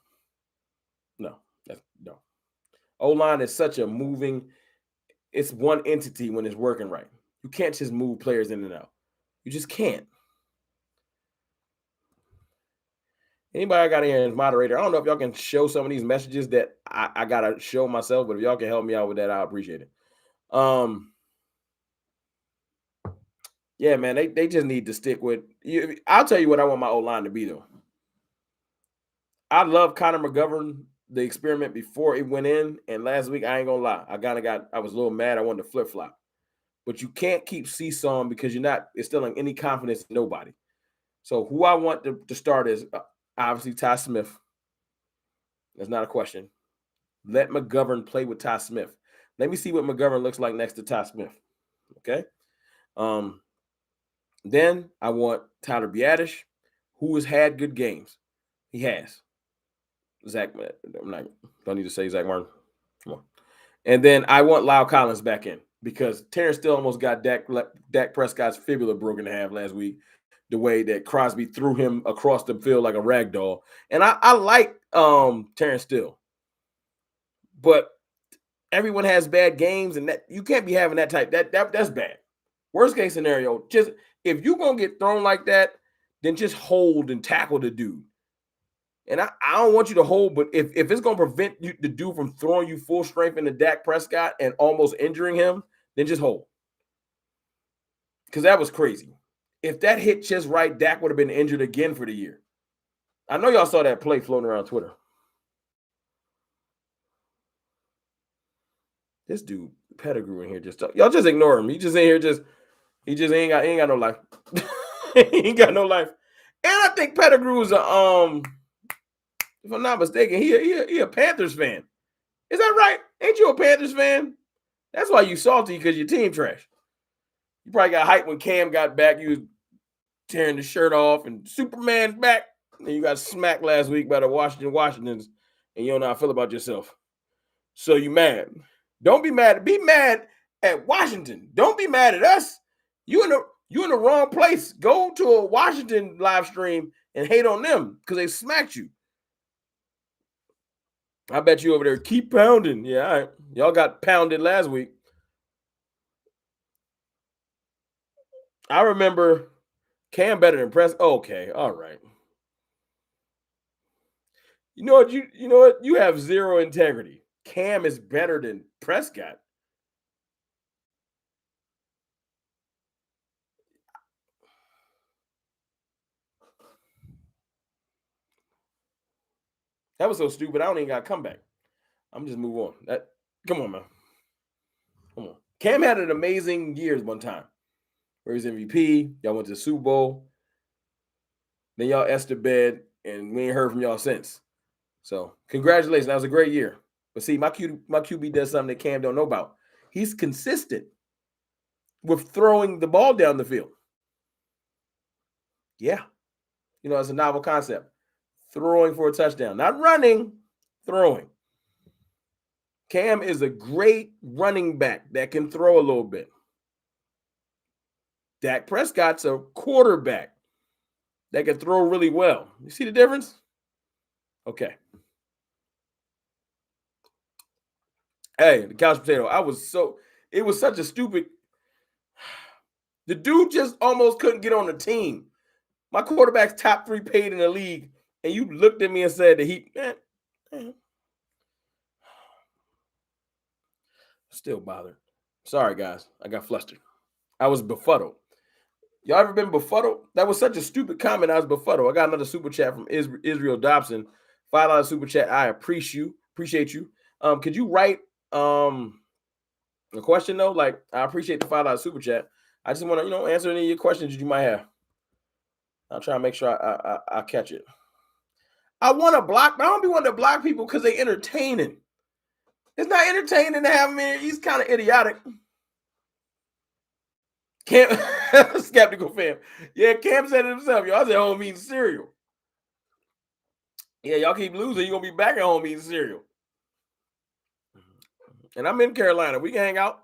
O-line is such a moving, it's one entity when it's working right. You can't just move players in and out. You just can't. Anybody I got in here as moderator, I don't know if y'all can show some of these messages that I got to show myself, but if y'all can help me out with that, I appreciate it. Yeah, man, they just need to stick with you. I'll tell you what I want my O-line to be, though. I love Connor McGovern, the experiment before it went in, and last week, I ain't gonna lie, I was a little mad. I wanted to flip-flop. But you can't keep seesawing because you're not instilling any confidence in nobody. So who I want to start is obviously Ty Smith. That's not a question. Let McGovern play with Ty Smith. Let me see what McGovern looks like next to Ty Smith. Okay? Then I want Tyler Biadasz, who has had good games. He has. Zach, don't need to say Zach Martin. Come on. And then I want Lyle Collins back in, because Terrence still almost got Dak Prescott's fibula broken in half last week, the way that Crosby threw him across the field like a rag doll. And I like Terrence Steele. But everyone has bad games, and that you can't be having that type. That's bad. Worst case scenario, just if you're going to get thrown like that, then just hold and tackle the dude. And I don't want you to hold, but if it's going to prevent you, the dude from throwing you full strength into Dak Prescott and almost injuring him, then just hold. because that was crazy. If that hit just right, Dak would have been injured again for the year. I know y'all saw that play floating around Twitter. This dude Pettigrew in here y'all just ignore him. He just in here he ain't got no life. He ain't got no life. And I think Pettigrew is a if I'm not mistaken, he a Panthers fan. Is that right? Ain't you a Panthers fan? That's why you salty, because your team trash. You probably got hyped when Cam got back. You was tearing the shirt off and Superman's back. And you got smacked last week by the Washingtons, and you don't know how I feel about yourself. So you mad. Don't be mad. Be mad at Washington. Don't be mad at us. You in the wrong place. Go to a Washington live stream and hate on them because they smacked you. I bet you over there keep pounding. Yeah, all right. Y'all got pounded last week. I remember Cam better than Prescott. Okay, all right. You know what? You have zero integrity. Cam is better than Prescott. That was so stupid. I don't even got to come back. I'm just move on. Come on, man. Come on. Cam had an amazing years one time. Where he's MVP. Y'all went to the Super Bowl. Then y'all S to bed, and we ain't heard from y'all since. So congratulations. That was a great year. But see, my QB does something that Cam don't know about. He's consistent with throwing the ball down the field. Yeah. It's a novel concept. Throwing for a touchdown. Not running, throwing. Cam is a great running back that can throw a little bit. Dak Prescott's a quarterback that can throw really well. You see the difference? Okay. Hey, the couch potato. It was such a stupid. The dude just almost couldn't get on the team. My quarterback's top 3 paid in the league, and you looked at me and said that Still bothered. Sorry, guys. I got flustered. I was befuddled. Y'all ever been befuddled? That was such a stupid comment. I was befuddled. I got another super chat from Israel Dobson. $5 super chat. I appreciate you. Could you write a question though? Like, I appreciate the $5 super chat. I just want to, answer any of your questions that you might have. I'll try to make sure I catch it. I want to block. I don't be wanting to block people because they entertaining. It's not entertaining to have him in here. He's kind of idiotic. Cam, skeptical fam. Yeah, Cam said it himself. Y'all said home eating cereal. Yeah, y'all keep losing. You're going to be back at home eating cereal. And I'm in Carolina. We can hang out.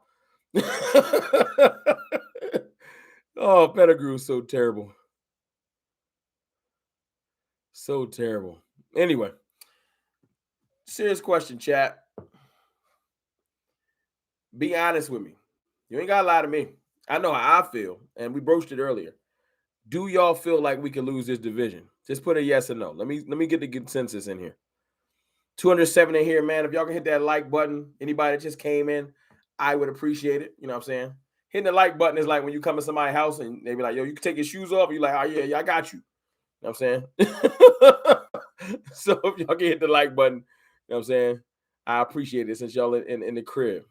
Oh, Pettigrew is so terrible. So terrible. Anyway, serious question, chat. Be honest with me. You ain't got to lie to me. I know how I feel, and we broached it earlier. Do y'all feel like we can lose this division? Just put a yes or no. Let me get the consensus in here. 207 in here, man. If y'all can hit that like button, anybody that just came in, I would appreciate it. You know what I'm saying? Hitting the like button is like when you come to somebody's house and they be like, yo, you can take your shoes off. You're like, oh, yeah, I got you. You know what I'm saying? So if y'all can hit the like button, you know what I'm saying? I appreciate it since y'all in the crib.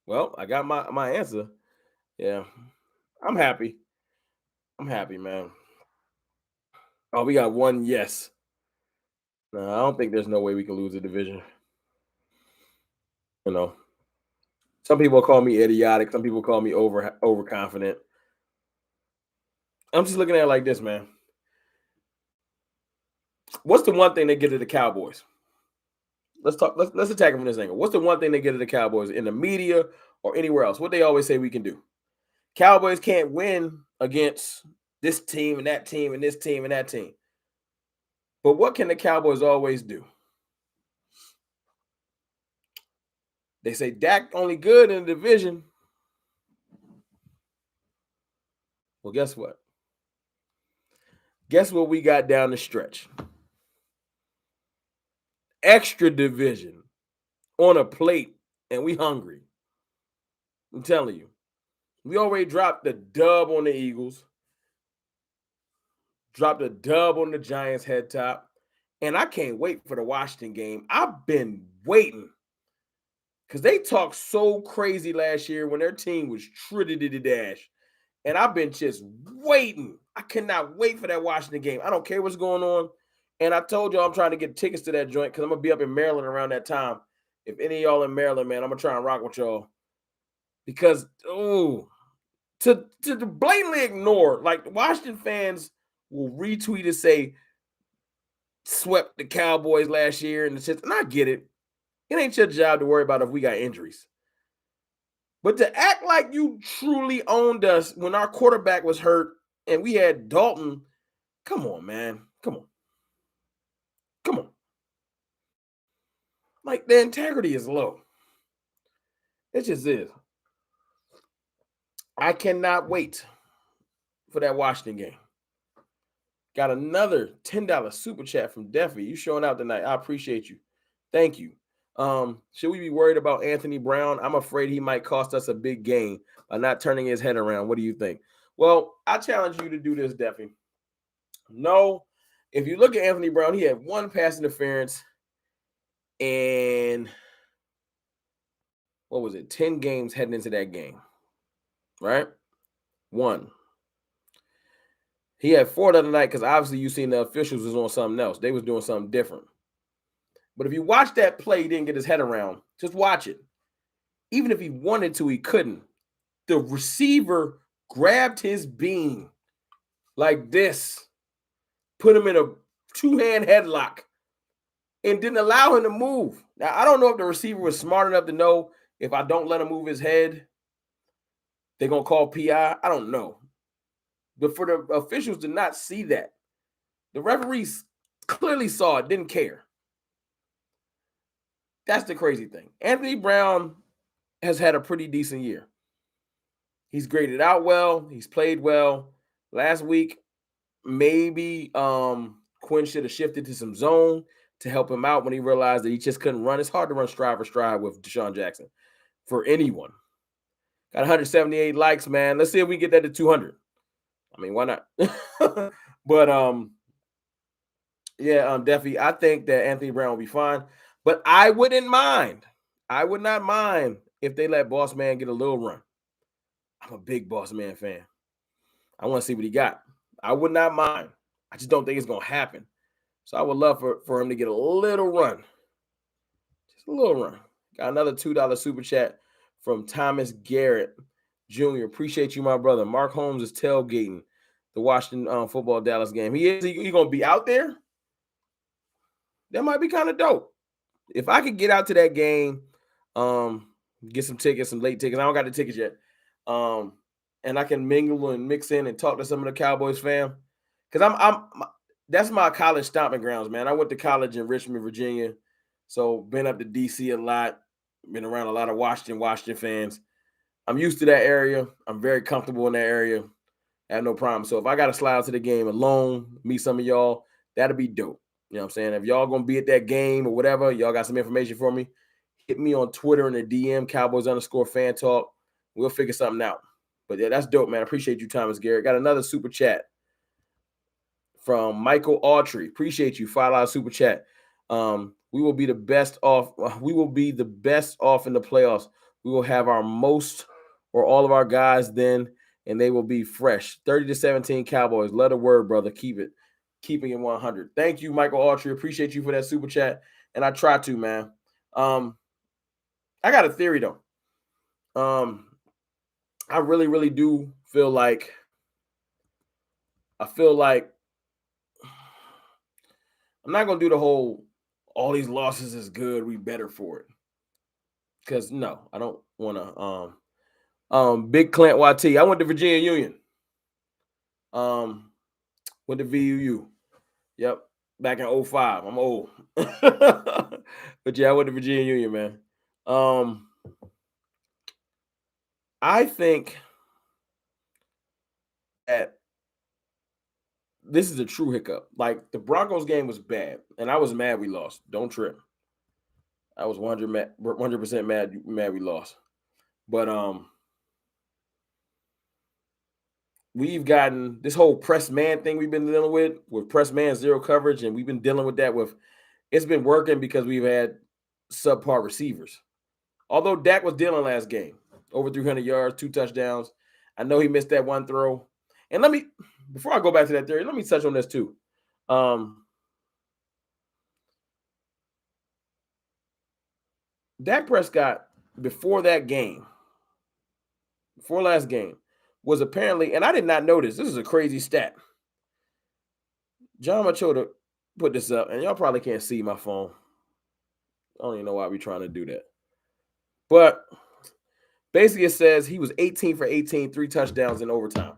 Well, I got my answer. Yeah. I'm happy. I'm happy, man. Oh, we got one yes. No, I don't think there's no way we can lose a division. Some people call me idiotic. Some people call me overconfident. I'm just looking at it like this, man. What's the one thing they get to the Cowboys? Let's attack them from this angle. What's the one thing they get to the Cowboys in the media or anywhere else? What they always say we can do. Cowboys can't win against this team and that team and this team and that team. But what can the Cowboys always do? They say Dak only good in the division. Well, guess what? Guess what we got down the stretch? Extra division on a plate, and we hungry. I'm telling you. We already dropped the dub on the Eagles, dropped a dub on the Giants head top, and I can't wait for the Washington game. I've been waiting because they talked so crazy last year when their team was tritty to the dash. And I've been just waiting. I cannot wait for that Washington game. I don't care what's going on. And I told y'all I'm trying to get tickets to that joint because I'm going to be up in Maryland around that time. If any of y'all in Maryland, man, I'm going to try and rock with y'all. Because, to blatantly ignore, like, Washington fans will retweet and say, swept the Cowboys last year. And I get it. It ain't your job to worry about if we got injuries. But to act like you truly owned us when our quarterback was hurt and we had Dalton, come on, man. Come on. Like, the integrity is low. It just is. I cannot wait for that Washington game. Got another $10 super chat from Deffy. You showing out tonight. I appreciate you. Thank you. Should we be worried about Anthony Brown? I'm afraid he might cost us a big game by not turning his head around. What do you think? Well, I challenge you to do this, Deffy. No, if you look at Anthony Brown, he had one pass interference and 10 games heading into that game, right? One. He had 4 the other night because obviously you seen the officials was on something else. They was doing something different. But if you watch that play, he didn't get his head around. Just watch it. Even if he wanted to, he couldn't. The receiver grabbed his beam like this, put him in a 2-hand headlock, and didn't allow him to move. Now, I don't know if the receiver was smart enough to know if I don't let him move his head, they're going to call PI. I don't know. But for the officials to not see that, the referees clearly saw it, didn't care. That's the crazy thing. Anthony Brown has had a pretty decent year. He's graded out well. He's played well. Last week, maybe Quinn should have shifted to some zone to help him out when he realized that he just couldn't run. It's hard to run stride for stride with Deshaun Jackson for anyone. Got 178 likes, man. Let's see if we get that to 200. I mean, why not? But, definitely, I think that Anthony Brown will be fine. But I wouldn't mind. I would not mind if they let Boss Man get a little run. I'm a big Boss Man fan. I want to see what he got. I would not mind. I just don't think it's going to happen. So I would love for him to get a little run. Just a little run. Got another $2 super chat from Thomas Garrett Jr. Appreciate you, my brother. Mark Holmes is tailgating the Washington football Dallas game. He going to be out there? That might be kind of dope. If I could get out to that game, get some tickets, some late tickets. I don't got the tickets yet. And I can mingle and mix in and talk to some of the Cowboys fam. Because that's my college stomping grounds, man. I went to college in Richmond, Virginia. So been up to DC a lot. Been around a lot of Washington fans. I'm used to that area. I'm very comfortable in that area. I have no problem. So if I got to slide to the game alone, meet some of y'all, that'll be dope. You know what I'm saying? If y'all going to be at that game or whatever, y'all got some information for me, hit me on Twitter in the DM, Cowboys_fan talk. We'll figure something out. But yeah, that's dope, man. I appreciate you, Thomas Garrett. Got another super chat from Michael Autry. Appreciate you. $5 super chat. We will be the best off. We will be the best off in the playoffs. We will have our most or all of our guys then, and they will be fresh. 30-17 Cowboys. Let a word, brother. Keeping it 100. Thank you, Michael Autry. Appreciate you for that super chat. And I try to, man. I got a theory, though. I really, really do feel like I'm not going to do the whole all these losses is good, we better for it. Because, no, I don't want to. Big Clint YT. I went to Virginia Union. Went to VUU. Yep. Back in 05. I'm old. But yeah, I went to Virginia Union, man. I think that this is a true hiccup. Like, the Broncos game was bad, and I was mad we lost. Don't trip. I was 100% mad we lost. But we've gotten this whole press man thing we've been dealing with press man zero coverage, and we've been dealing with that with it's been working because we've had subpar receivers. Although Dak was dealing last game, over 300 yards, 2 touchdowns. I know he missed that one throw. And before I go back to that theory, let me touch on this too. Dak Prescott, before last game, was apparently, and I did not notice, this is a crazy stat. John Machota put this up, and y'all probably can't see my phone. I don't even know why we're trying to do that. But basically it says he was 18 for 18, 3 touchdowns in overtime.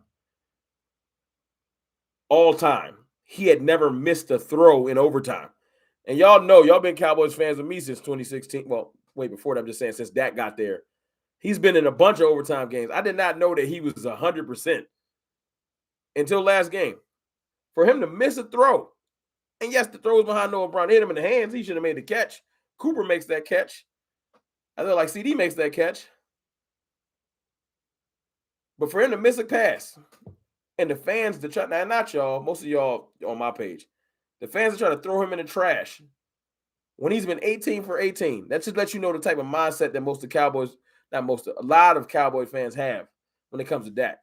All time. He had never missed a throw in overtime. And y'all know, y'all been Cowboys fans with me since 2016. Well, wait, before that, I'm just saying, since Dak got there. He's been in a bunch of overtime games. I did not know that he was 100% until last game. For him to miss a throw, and yes, the throw was behind Noah Brown, hit him in the hands. He should have made the catch. Cooper makes that catch. I feel like CD makes that catch. But for him to miss a pass, and the fans to try, now not y'all, most of y'all on my page, the fans are trying to throw him in the trash when he's been 18 for 18. That just lets you know the type of mindset that most of Cowboys, a lot of Cowboy fans have when it comes to Dak.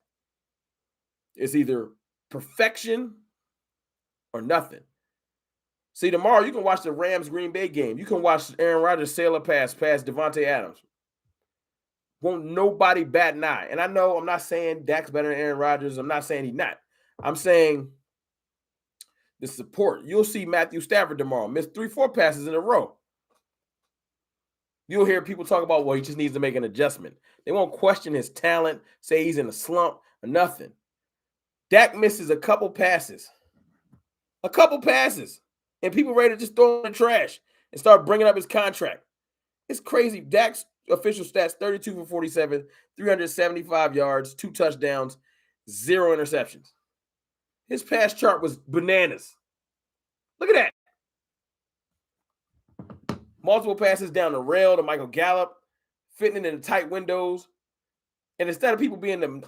It's either perfection or nothing. See, tomorrow you can watch the Rams-Green Bay game. You can watch Aaron Rodgers sail a pass past Devontae Adams. Won't nobody bat an eye. And I know I'm not saying Dak's better than Aaron Rodgers. I'm not saying he's not. I'm saying the support. You'll see Matthew Stafford tomorrow miss 3-4 passes in a row. You'll hear people talk about, well, he just needs to make an adjustment. They won't question his talent, say he's in a slump or nothing. Dak misses a couple passes. And people ready to just throw in the trash and start bringing up his contract. It's crazy. Dak's official stats, 32 for 47, 375 yards, 2 touchdowns, 0 interceptions. His pass chart was bananas. Look at that. Multiple passes down the rail to Michael Gallup, fitting in the tight windows. And instead of people being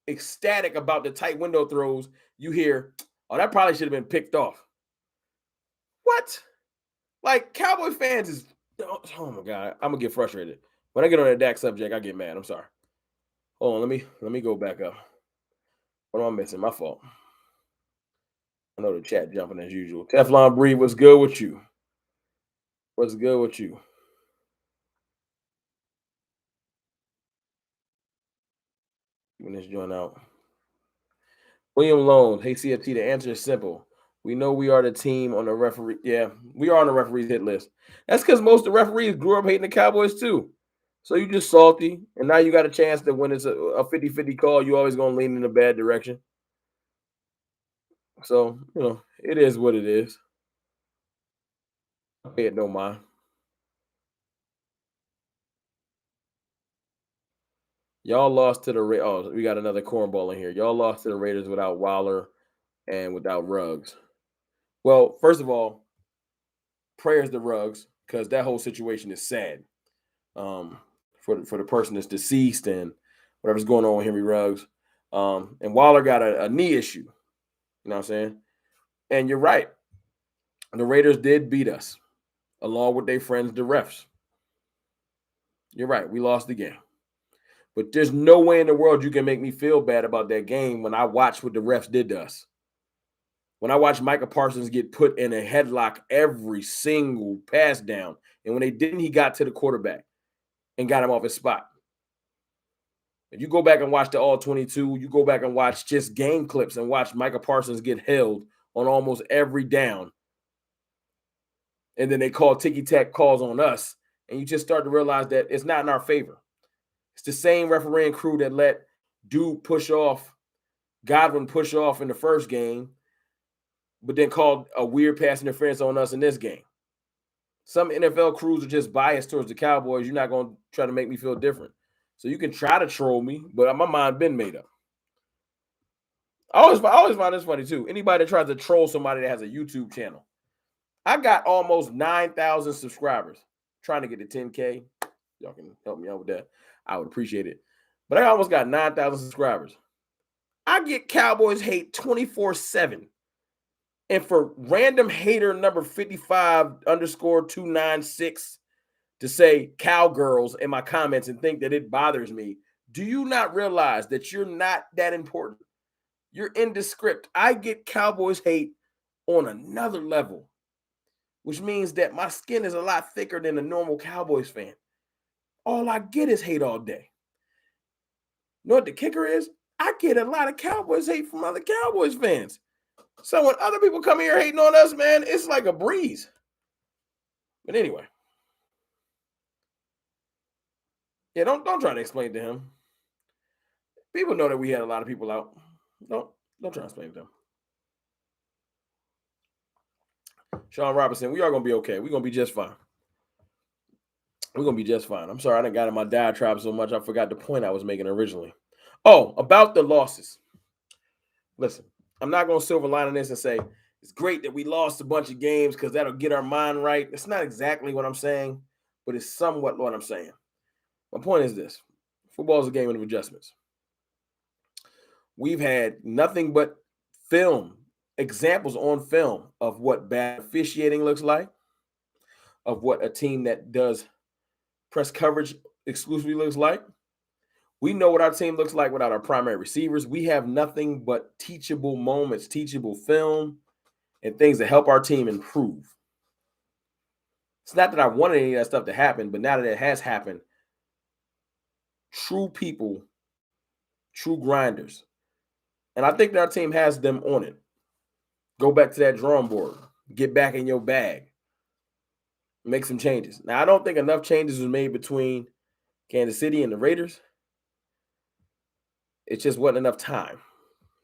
ecstatic about the tight window throws, you hear, oh, that probably should have been picked off. What? Like, Cowboy fans is, oh my God, I'm going to get frustrated. When I get on that Dak subject, I get mad. I'm sorry. Hold on, let me go back up. What am I missing? My fault. I know the chat jumping as usual. Teflon Bree, what's good with you? What's good with you? Keeping this joint out. William Lone, hey CFT, the answer is simple. We know we are the team on the referee. Yeah, we are on the referee's hit list. That's because most of the referees grew up hating the Cowboys too. So you just salty, and now you got a chance that when it's a 50-50 call, you always going to lean in a bad direction. So, it is what it is. I pay it no mind. Y'all lost to the Raiders. Oh, we got another cornball in here. Y'all lost to the Raiders without Waller and without Ruggs. Well, first of all, prayers to Ruggs, because that whole situation is sad. For the person that's deceased and whatever's going on with Henry Ruggs. And Waller got a knee issue. You know what I'm saying? And you're right. The Raiders did beat us, along with their friends, the refs. You're right. We lost the game. But there's no way in the world you can make me feel bad about that game when I watch what the refs did to us. When I watched Micah Parsons get put in a headlock every single pass down, and when they didn't, he got to the quarterback and got him off his spot. If you go back and watch the All 22, you go back and watch just game clips and watch Micah Parsons get held on almost every down. And then they call ticky-tack calls on us, and you just start to realize that it's not in our favor. It's the same refereeing crew that let Godwin push off in the first game, but then called a weird pass interference on us in this game. Some NFL crews are just biased towards the Cowboys. You're not going to try to make me feel different. So you can try to troll me, but my mind been made up. I always find this funny too. Anybody that tries to troll somebody that has a YouTube channel. I got almost 9,000 subscribers. Trying to get to 10K. Y'all can help me out with that. I would appreciate it. But I almost got 9,000 subscribers. I get Cowboys hate 24/7. And for random hater number 55_296 to say cowgirls in my comments and think that it bothers me, do you not realize that you're not that important? You're indescript. I get Cowboys hate on another level, which means that my skin is a lot thicker than a normal Cowboys fan. All I get is hate all day. You know what the kicker is? I get a lot of Cowboys hate from other Cowboys fans. So when other people come here hating on us, man, it's like a breeze. But anyway. Yeah, don't try to explain to him. People know that we had a lot of people out. Don't try to explain to them. Sean Robinson, we are gonna be okay. We're gonna be just fine. We're gonna be just fine. I'm sorry I done got in my diatribe so much I forgot the point I was making originally. Oh, about the losses. Listen, I'm not gonna silver line this and say it's great that we lost a bunch of games because that'll get our mind right. It's not exactly what I'm saying, but it's somewhat what I'm saying. My point is this: football is a game of adjustments. We've had nothing but examples on film of what bad officiating looks like, of what a team that does press coverage exclusively looks like. We know what our team looks like without our primary receivers. We have nothing but teachable moments, teachable film, and things that help our team improve. It's not that I wanted any of that stuff to happen, but now that it has happened, true people, true grinders, and I think that our team has them on it. Go back to that drawing board. Get back in your bag. Make some changes. Now, I don't think enough changes was made between Kansas City and the Raiders. It just wasn't enough time.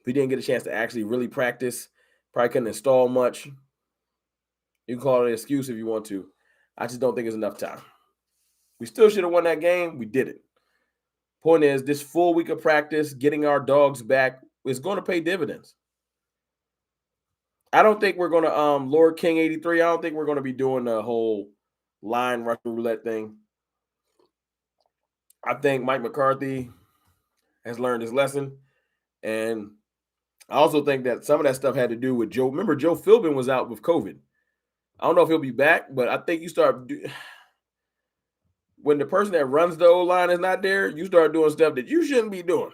We didn't get a chance to actually really practice. Probably couldn't install much. You can call it an excuse if you want to. I just don't think it's enough time. We still should have won that game. We did it. Point is, this full week of practice, getting our dogs back, is going to pay dividends. I don't think we're going to Lord King 83. I don't think we're going to be doing the whole line rush roulette thing. I think Mike McCarthy has learned his lesson. And I also think that some of that stuff had to do with Joe. Remember, Joe Philbin was out with COVID. I don't know if he'll be back, but I think you start when the person that runs the O-line is not there, you start doing stuff that you shouldn't be doing.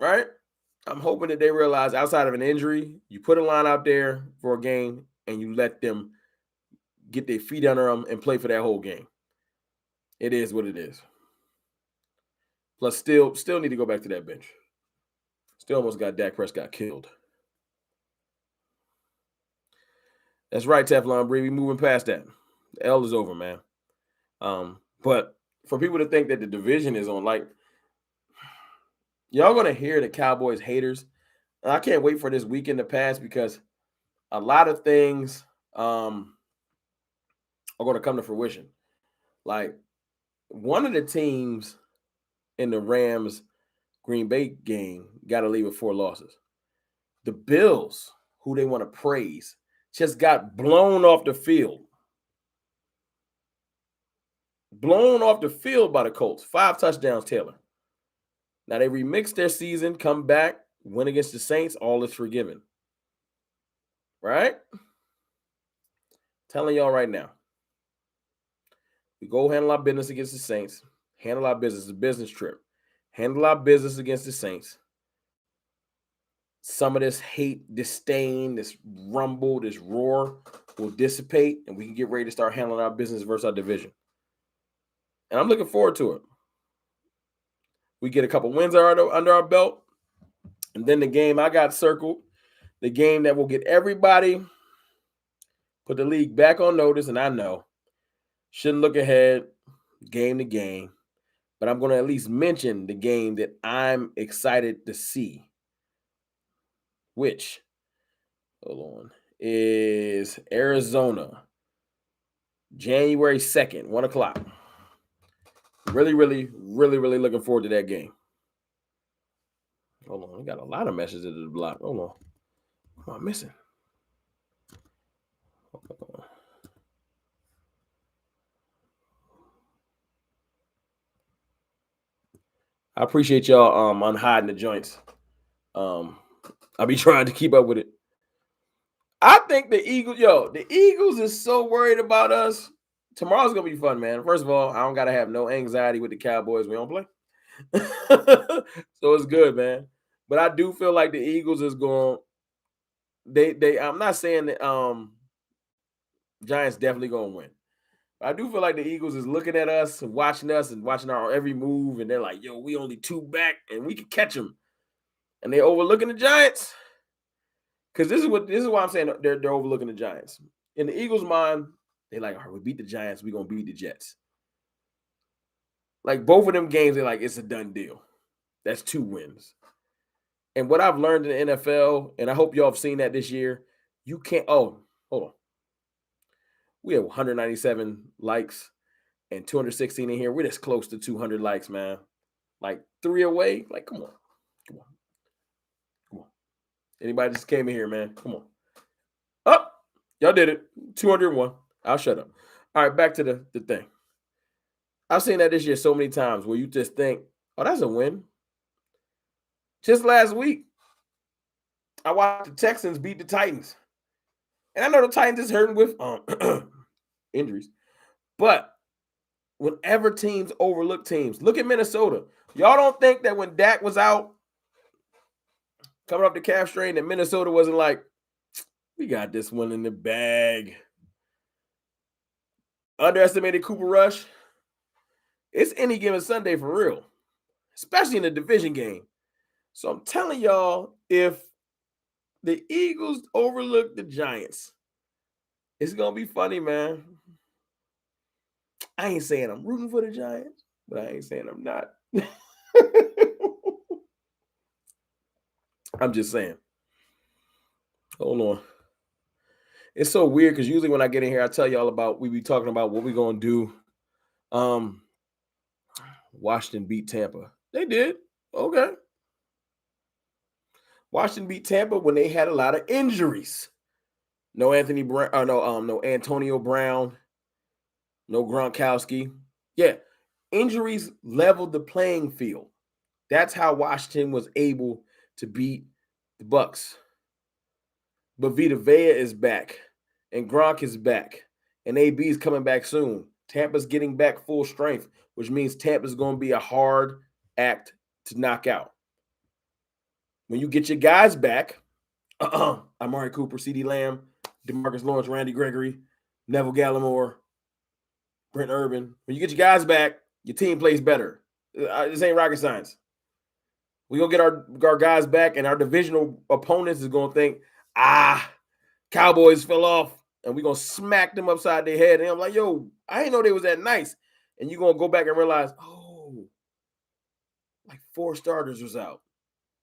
Right? I'm hoping that they realize outside of an injury, you put a line out there for a game and you let them get their feet under them and play for that whole game. It is what it is. Plus, still need to go back to that bench. Still almost got Dak Prescott killed. That's right, Teflon Bree. We moving past that. The L is over, man. But for people to think that the division is on, like, y'all gonna hear the Cowboys haters. And I can't wait for this weekend to pass because a lot of things are going to come to fruition. Like, one of the teams in the Rams Green Bay game got to leave with 4 losses. The Bills, who they want to praise, just got blown off the field. Blown off the field by the Colts. 5 touchdowns, Taylor. Now they remixed their season, come back, win against the Saints, all is forgiven. Right? Telling y'all right now. We go handle our business against the Saints. Handle our business, a business trip. Handle our business against the Saints. Some of this hate, disdain, this rumble, this roar will dissipate, and we can get ready to start handling our business versus our division. And I'm looking forward to it. We get a couple wins under our belt, and then the game I got circled, the game that will get everybody, put the league back on notice, and I know, shouldn't look ahead game to game, but I'm going to at least mention the game that I'm excited to see, which, hold on, is Arizona, January 2nd, 1 o'clock. Really, really, really, really looking forward to that game. Hold on, we got a lot of messages in the block. Hold on. What am I missing? I appreciate y'all unhiding the joints. I'll be trying to keep up with it. I think the Eagles is so worried about us. Tomorrow's gonna be fun, man. First of all, I don't gotta have no anxiety with the Cowboys. We don't play. So it's good, man. But I do feel like the Eagles is going. I'm not saying that Giants definitely gonna win. I do feel like the Eagles is looking at us and watching our every move, and they're like, "Yo, we only 2 back, and we can catch them." And they're overlooking the Giants because this is why I'm saying they're overlooking the Giants. In the Eagles' mind, they're like, "All right, we beat the Giants, we're gonna beat the Jets." Like both of them games, they're like, it's a done deal. That's 2 wins. And what I've learned in the NFL, and I hope y'all have seen that this year, you can't. Oh, hold on. We have 197 likes and 216 in here. We're just close to 200 likes, man. Like 3 away. Like, come on. Anybody just came in here, man. Come on. Oh, y'all did it. 201. I'll shut up. All right, back to the thing. I've seen that this year so many times where you just think, oh, that's a win. Just last week, I watched the Texans beat the Titans. And I know the Titans is hurting with injuries. But whenever teams overlook teams, look at Minnesota. Y'all don't think that when Dak was out, coming up the calf strain, that Minnesota wasn't like, we got this one in the bag. Underestimated Cooper Rush. It's any given Sunday for real, especially in the division game. So I'm telling y'all, if the Eagles overlook the Giants, it's going to be funny, man. I ain't saying I'm rooting for the Giants, but I ain't saying I'm not. I'm just saying. Hold on. It's so weird because usually when I get in here, I tell y'all about, we be talking about what we going to do. Washington beat Tampa. They did. Okay. Washington beat Tampa when they had a lot of injuries. No Anthony Brown, no Antonio Brown, no Gronkowski. Yeah, injuries leveled the playing field. That's how Washington was able to beat the Bucks. But Vita Vea is back, and Gronk is back, and AB is coming back soon. Tampa's getting back full strength, which means Tampa's going to be a hard act to knock out. When you get your guys back, Amari Cooper, CeeDee Lamb, DeMarcus Lawrence, Randy Gregory, Neville Gallimore, Brent Urban. When you get your guys back, your team plays better. This ain't rocket science. We're going to get our guys back, and our divisional opponents is going to think, Cowboys fell off, and we're going to smack them upside their head. And I'm like, yo, I didn't know they was that nice. And you're going to go back and realize, like 4 starters was out.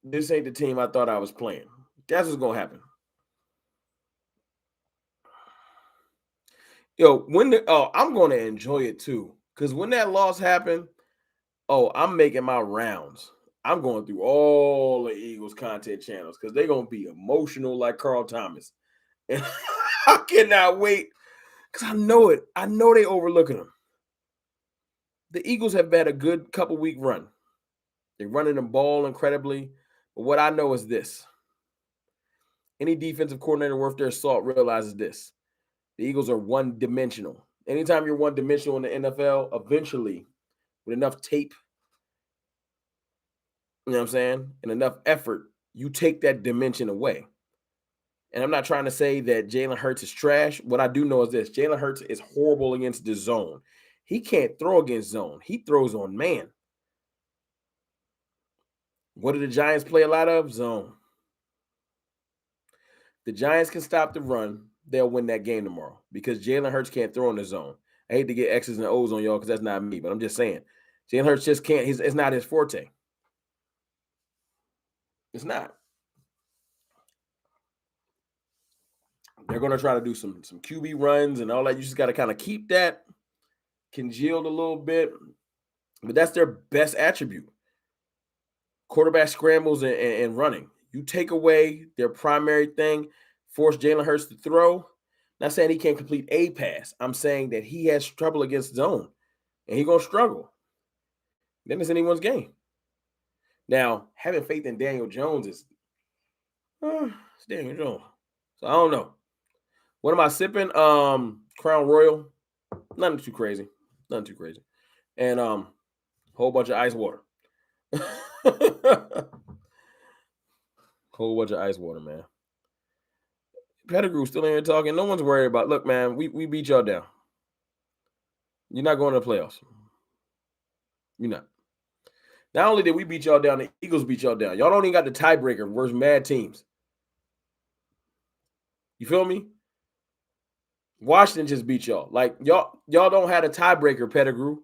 This ain't the team I thought I was playing. That's what's going to happen. Yo, I'm going to enjoy it too. Because when that loss happened, I'm making my rounds. I'm going through all the Eagles content channels because they're going to be emotional like Carl Thomas. And I cannot wait because I know it. I know they overlooking them. The Eagles have had a good couple-week run. They're running the ball incredibly. But what I know is this. Any defensive coordinator worth their salt realizes this. The Eagles are one-dimensional. Anytime you're one-dimensional in the NFL, eventually, with enough tape, you know what I'm saying, and enough effort, you take that dimension away. And I'm not trying to say that Jalen Hurts is trash. What I do know is this. Jalen Hurts is horrible against the zone. He can't throw against zone. He throws on man. What do the Giants play a lot of? Zone. The Giants can stop the run. They'll win that game tomorrow because Jalen Hurts can't throw in the zone. I hate to get X's and O's on y'all because that's not me, but I'm just saying. Jalen Hurts just can't. It's not his forte. It's not. They're going to try to do some QB runs and all that. You just got to kind of keep that congealed a little bit. But that's their best attribute. Quarterback scrambles and running. You take away their primary thing, force Jalen Hurts to throw. Not saying he can't complete a pass. I'm saying that he has trouble against zone, and he's going to struggle. Then it's anyone's game. Now, having faith in Daniel Jones is it's Daniel Jones. So I don't know. What am I sipping? Crown Royal. Nothing too crazy. Nothing too crazy. And whole bunch of ice water. Whole bunch of ice water, man. Pettigrew still in here talking. No one's worried about. Look, man, we beat y'all down. You're not going to the playoffs. You're not. Not only did we beat y'all down, the Eagles beat y'all down. Y'all don't even got the tiebreaker versus mad teams. You feel me? Washington just beat y'all. Like y'all don't have a tiebreaker, Pettigrew.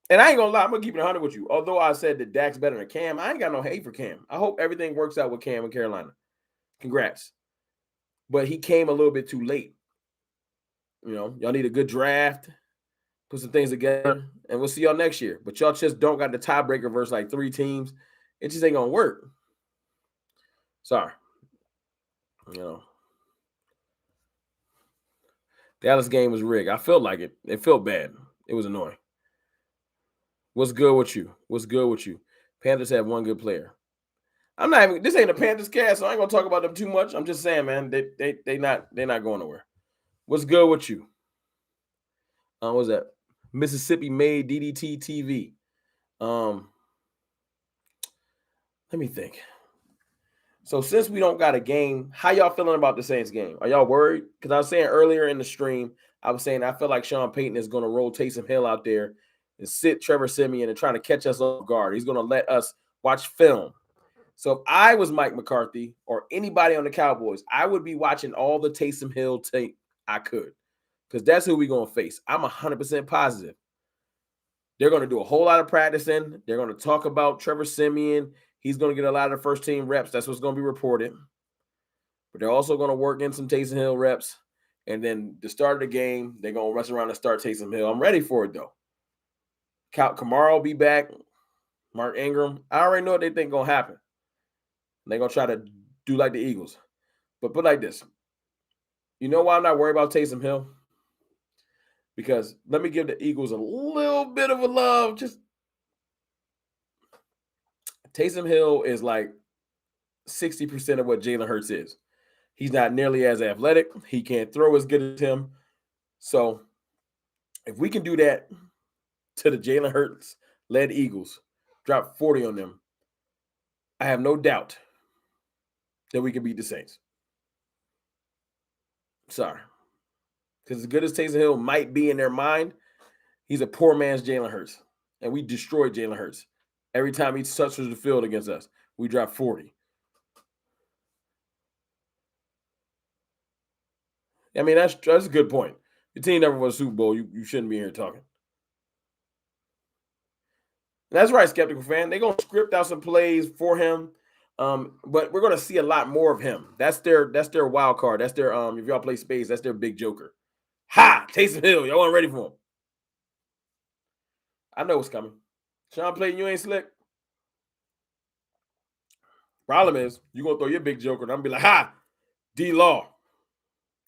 And I ain't gonna lie, I'm gonna keep it 100 with you. Although I said that Dak's better than Cam, I ain't got no hate for Cam. I hope everything works out with Cam in Carolina. Congrats. But he came a little bit too late. You know, y'all need a good draft, put some things together, and we'll see y'all next year. But y'all just don't got the tiebreaker versus like 3 teams. It just ain't gonna work. Sorry. You know. Dallas game was rigged. I felt like it. It felt bad. It was annoying. What's good with you? What's good with you? Panthers have one good player. I'm not even. This ain't a Panthers cast, so I ain't gonna talk about them too much. I'm just saying, man, they're not going nowhere. What's good with you? What's that? Mississippi made DDT TV. Let me think. So since we don't got a game, how y'all feeling about the Saints game? Are y'all worried? Because I was saying earlier in the stream, I was saying I feel like Sean Payton is going to roll Taysom Hill out there and sit Trevor Siemian and trying to catch us off guard. He's going to let us watch film. So if I was Mike McCarthy or anybody on the Cowboys, I would be watching all the Taysom Hill tape I could, because that's who we're going to face. I'm 100% positive. They're going to do a whole lot of practicing. They're going to talk about Trevor Siemian. He's going to get a lot of first team reps. That's what's going to be reported. But they're also going to work in some Taysom Hill reps. And then the start of the game, they're going to rush around and start Taysom Hill. I'm ready for it, though. Kamara will be back. Mark Ingram. I already know what they think going to happen. They're going to try to do like the Eagles. But put like this. You know why I'm not worried about Taysom Hill? Because let me give the Eagles a little bit of a love. Just Taysom Hill is like 60% of what Jalen Hurts is. He's not nearly as athletic. He can't throw as good as him. So if we can do that to the Jalen Hurts-led Eagles, drop 40 on them, I have no doubt that we can beat the Saints. Sorry. Because as good as Taysom Hill might be in their mind, he's a poor man's Jalen Hurts. And we destroyed Jalen Hurts. Every time he touches the field against us, we drop 40. I mean, that's a good point. Your team never won a Super Bowl. You shouldn't be here talking. That's right, skeptical fan. They're going to script out some plays for him, but we're going to see a lot more of him. That's their wild card. That's their if y'all play spades, that's their big joker. Ha! Taysom Hill. Y'all weren't ready for him. I know what's coming. Sean Payton, you ain't slick. Problem is, you're going to throw your big joker, and I'm going to be like, ha! D-Law.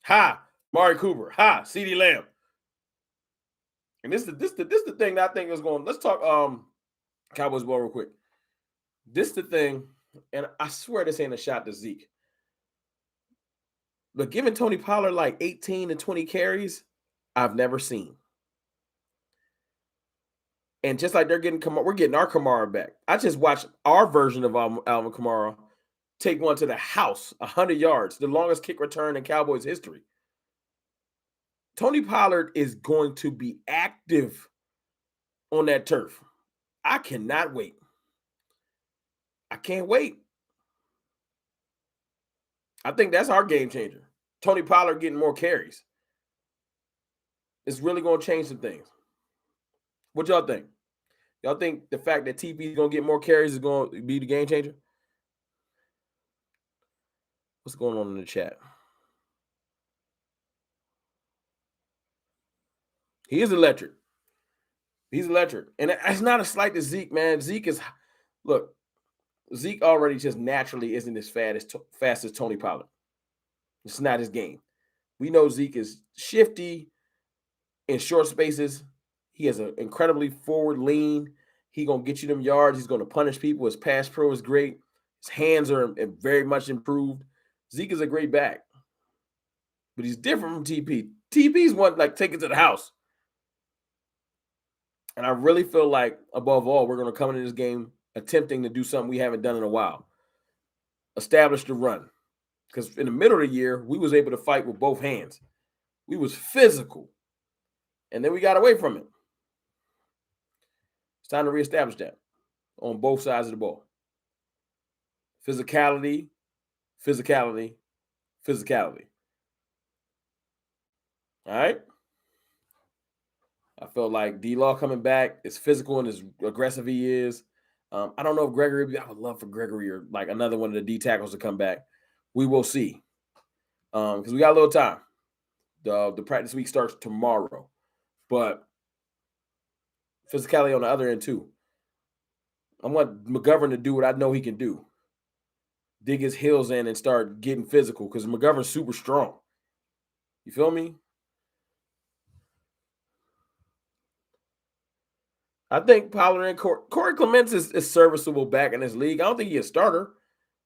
Ha! Mari Cooper. Ha! CeeDee Lamb. And this is the thing that I think is going. Let's talk Cowboys ball real quick. This is the thing, and I swear this ain't a shot to Zeke. But giving Tony Pollard like 18 to 20 carries, I've never seen. And just like we're getting our Kamara back. I just watched our version of Alvin Kamara take one to the house, 100 yards, the longest kick return in Cowboys history. Tony Pollard is going to be active on that turf. I cannot wait. I can't wait. I think that's our game changer. Tony Pollard getting more carries. It's really going to change some things. What y'all think? Y'all think the fact that TP is going to get more carries is going to be the game changer? What's going on in the chat? He is electric. He's electric. And it's not a slight to Zeke, man. Zeke already just naturally isn't as fast as Tony Pollard. It's not his game. We know Zeke is shifty in short spaces. He has an incredibly forward lean. He going to get you them yards. He's going to punish people. His pass pro is great. His hands are very much improved. Zeke is a great back. But he's different from TP. TP's one, like, take it to the house. And I really feel like, above all, we're going to come into this game attempting to do something we haven't done in a while. Establish the run. Because in the middle of the year, we was able to fight with both hands. We was physical. And then we got away from it. It's time to reestablish that on both sides of the ball. Physicality, physicality, physicality. All right? I feel like D-Law coming back is physical and as aggressive he is. I don't know if Gregory, I would love for Gregory or like another one of the D tackles to come back. We will see. Because we got a little time. The practice week starts tomorrow. But physicality on the other end too. I want McGovern to do what I know he can do. Dig his heels in and start getting physical because McGovern's super strong. You feel me? I think Pollard and Corey Clements is serviceable back in this league. I don't think he's a starter,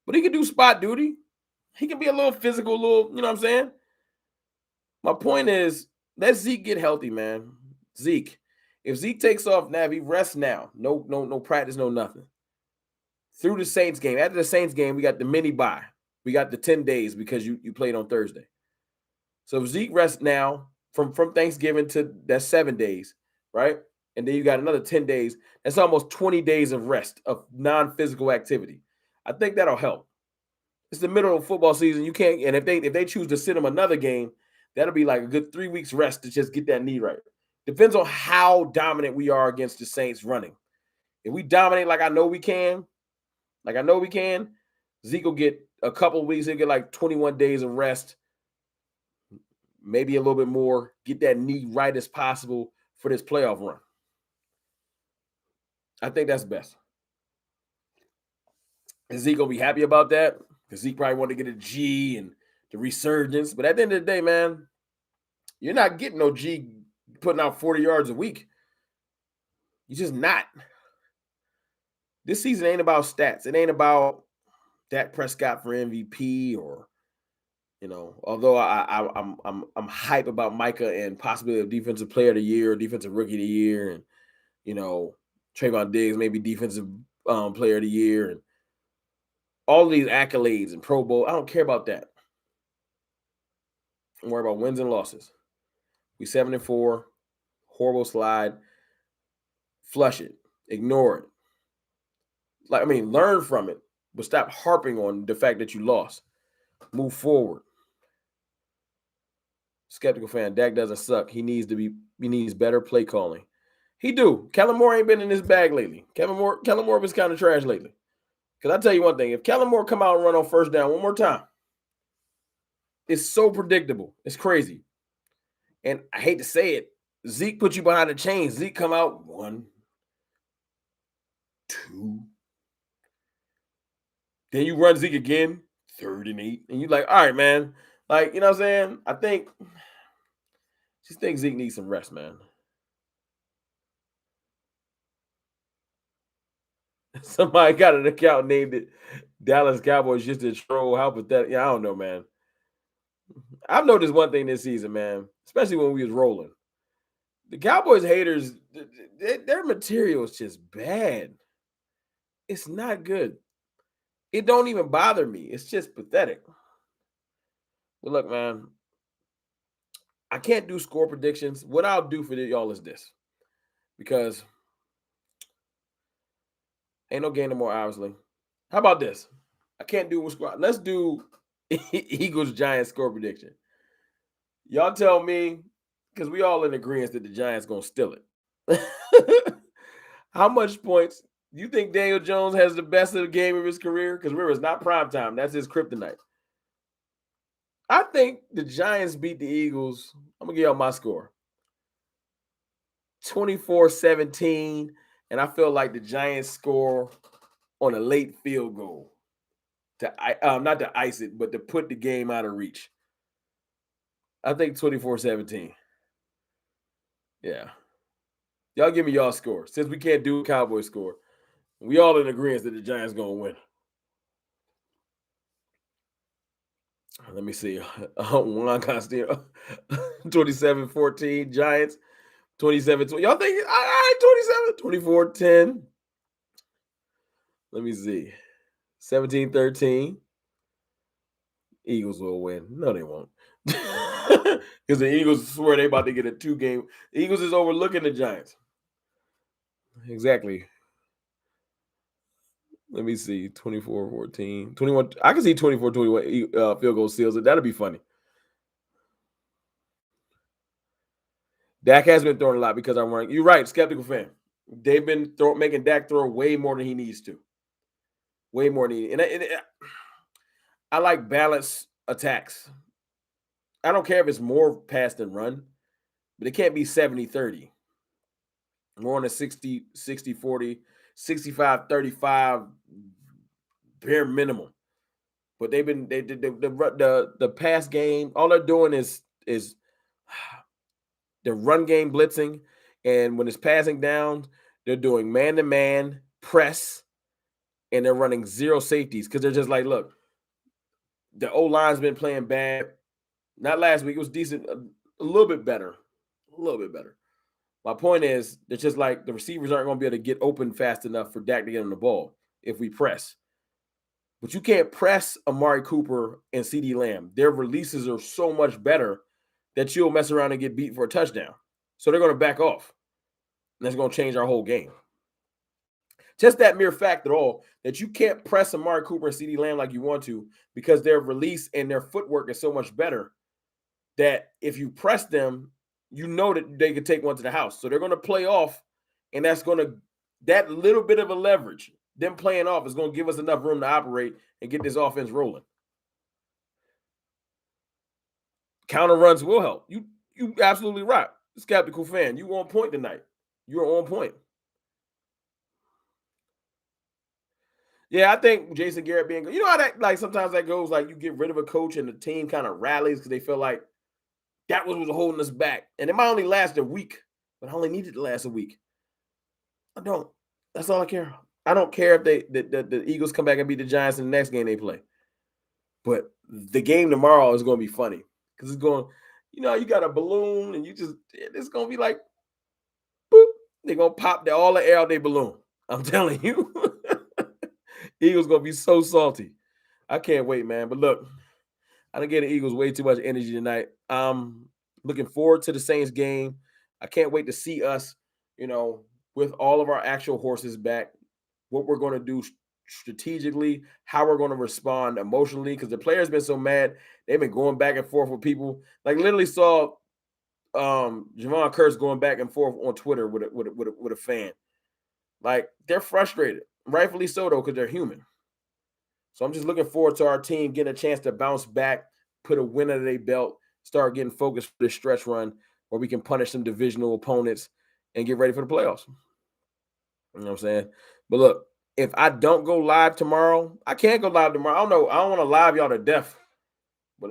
but he can do spot duty. He can be a little physical, you know what I'm saying? My point is, let Zeke get healthy, man. Zeke. If Zeke takes off now, if he rests now, no practice, no nothing. Through the Saints game. After the Saints game, we got the mini bye. We got the 10 days because you played on Thursday. So if Zeke rests now from Thanksgiving to that 7 days, right? And then you got another 10 days. That's almost 20 days of rest, of non-physical activity. I think that'll help. It's the middle of football season. You can't, and if they choose to sit him another game, that'll be like a good 3 weeks rest to just get that knee right. Depends on how dominant we are against the Saints running. If we dominate like I know we can, Zeke will get a couple of weeks. He'll get like 21 days of rest, maybe a little bit more, get that knee right as possible for this playoff run. I think that's best. Is Zeke going to be happy about that? Because Zeke probably wanted to get a G and the resurgence. But at the end of the day, man, you're not getting no G putting out 40 yards a week. You're just not. This season ain't about stats. It ain't about Dak Prescott for MVP or, although I'm hype about Micah and possibly a defensive player of the year, defensive rookie of the year, and, Trayvon Diggs, maybe defensive player of the year, and all these accolades and Pro Bowl. I don't care about that. I'm worried about wins and losses. We 7-4, horrible slide. Flush it. Ignore it. Learn from it, but stop harping on the fact that you lost. Move forward. Skeptical fan, Dak doesn't suck. He needs better play calling. He do. Kellen Moore ain't been in his bag lately. Kellen Moore was kind of trash lately. Because I tell you one thing, if Kellen Moore come out and run on first down one more time, it's so predictable. It's crazy. And I hate to say it, Zeke put you behind the chains. Zeke come out 1, 2. Then you run Zeke again, 3rd and 8. And you're like, all right, man. Like, you know what I'm saying? I think Zeke needs some rest, man. Somebody got an account named it Dallas Cowboys just to troll. How pathetic. Yeah, I don't know, man. I've noticed one thing this season, man, especially when we was rolling. The Cowboys haters, their material is just bad. It's not good. It don't even bother me. It's just pathetic. But look, man, I can't do score predictions. What I'll do for y'all is this. Because ain't no game no more, obviously. How about this? I can't do a score. Let's do Eagles-Giants score prediction. Y'all tell me, because we all in agreement that the Giants going to steal it. How much points? You think Daniel Jones has the best of the game of his career? Because remember, it's not primetime. That's his kryptonite. I think the Giants beat the Eagles. I'm going to give y'all my score. 24-17. And I feel like the Giants score on a late field goal. Not to ice it, but to put the game out of reach. I think 24-17. Yeah. Y'all give me y'all score. Since we can't do a Cowboy score, we all in agreement that the Giants going to win. Let me see. Juan Castillo, 27-14. Giants, 27-20. Y'all think, all right, 27, 24-10. Let me see. 17-13. Eagles will win. No, they won't. Because the Eagles swear they about to get a 2-game. The Eagles is overlooking the Giants. Exactly. Let me see. 24-14. 21. I can see 24-21 field goal seals it. That'll be funny. Dak has been throwing a lot because I'm running. You're right, skeptical fan. They've been making Dak throw way more than he needs to. Way more than he needs. And I like balanced attacks. I don't care if it's more pass than run, but it can't be 70-30. More on a 60-40, 65-35 bare minimum. But they've been the pass game. All they're doing is the run game blitzing, and when it's passing down, they're doing man-to-man press, and they're running zero safeties because they're just like, look, the O-line's been playing bad. Not last week. It was decent, a little bit better. A little bit better. My point is, it's just like the receivers aren't going to be able to get open fast enough for Dak to get on the ball if we press. But you can't press Amari Cooper and CeeDee Lamb. Their releases are so much better that you'll mess around and get beat for a touchdown. So they're going to back off. And that's going to change our whole game. Just that mere fact at all, that you can't press Amari Cooper and CeeDee Lamb like you want to because their release and their footwork is so much better that if you press them, you know that they could take one to the house. So they're going to play off, and that little bit of a leverage, them playing off, is going to give us enough room to operate and get this offense rolling. Counter runs will help. You absolutely right. Skeptical fan, you on point tonight. You're on point. Yeah, I think Jason Garrett being good. You know how that, like, sometimes that goes, like, you get rid of a coach and the team kind of rallies because they feel like that was holding us back. And it might only last a week, but I only needed to last a week. I don't. That's all I care. I don't care if the Eagles come back and beat the Giants in the next game they play. But the game tomorrow is going to be funny because it's going, you got a balloon and it's going to be like, boop. They're going to pop all the air out their balloon. I'm telling you. Eagles going to be so salty. I can't wait, man. But look, I done gave the Eagles way too much energy tonight. Looking forward to the Saints game. I can't wait to see us, with all of our actual horses back, what we're going to do strategically, how we're going to respond emotionally, because the players been so mad. They've been going back and forth with people. Like, literally saw Javon Curse going back and forth on Twitter with a fan. Like, they're frustrated. Rightfully so, though, because they're human. So I'm just looking forward to our team getting a chance to bounce back, put a win under their belt, start getting focused for this stretch run where we can punish some divisional opponents and get ready for the playoffs. You know what I'm saying? But look, if I don't go live tomorrow, I can't go live tomorrow. I don't know. I don't want to live y'all to death. But,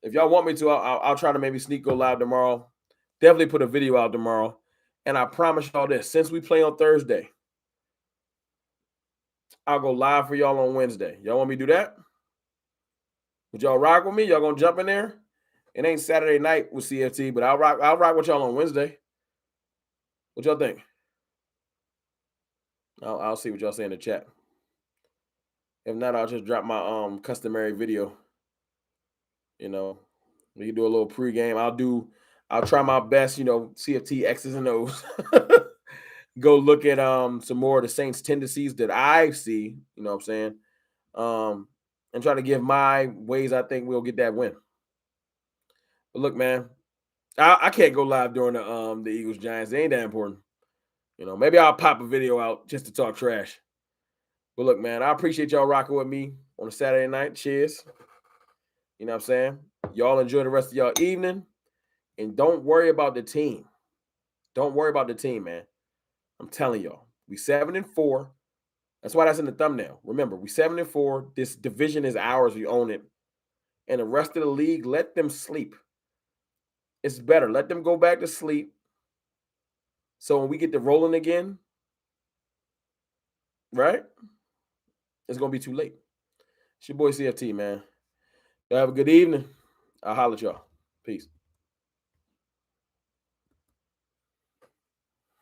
if y'all want me to, I'll try to maybe go live tomorrow. Definitely put a video out tomorrow. And I promise y'all this, since we play on Thursday, I'll go live for y'all on Wednesday. Y'all want me to do that? Would y'all rock with me? Y'all gonna jump in there? It ain't Saturday night with CFT, but I'll rock with y'all on Wednesday. What y'all think? I'll see what y'all say in the chat. If not, I'll just drop my customary video. We can do a little pregame. I'll try my best, CFT X's and O's. Go look at some more of the Saints tendencies that I see, you know what I'm saying? And try to give my ways I think we'll get that win. But look, man, I can't go live during the Eagles Giants. It ain't that important. Maybe I'll pop a video out just to talk trash. But look, man, I appreciate y'all rocking with me on a Saturday night. Cheers. You know what I'm saying? Y'all enjoy the rest of y'all evening. And don't worry about the team. Don't worry about the team, man. I'm telling y'all. We 7-4. That's why that's in the thumbnail. Remember, we 7-4. This division is ours. We own it. And the rest of the league, let them sleep. It's better. Let them go back to sleep. So when we get to rolling again, right, it's going to be too late. It's your boy CFT, man. Y'all have a good evening. I'll holler at y'all. Peace.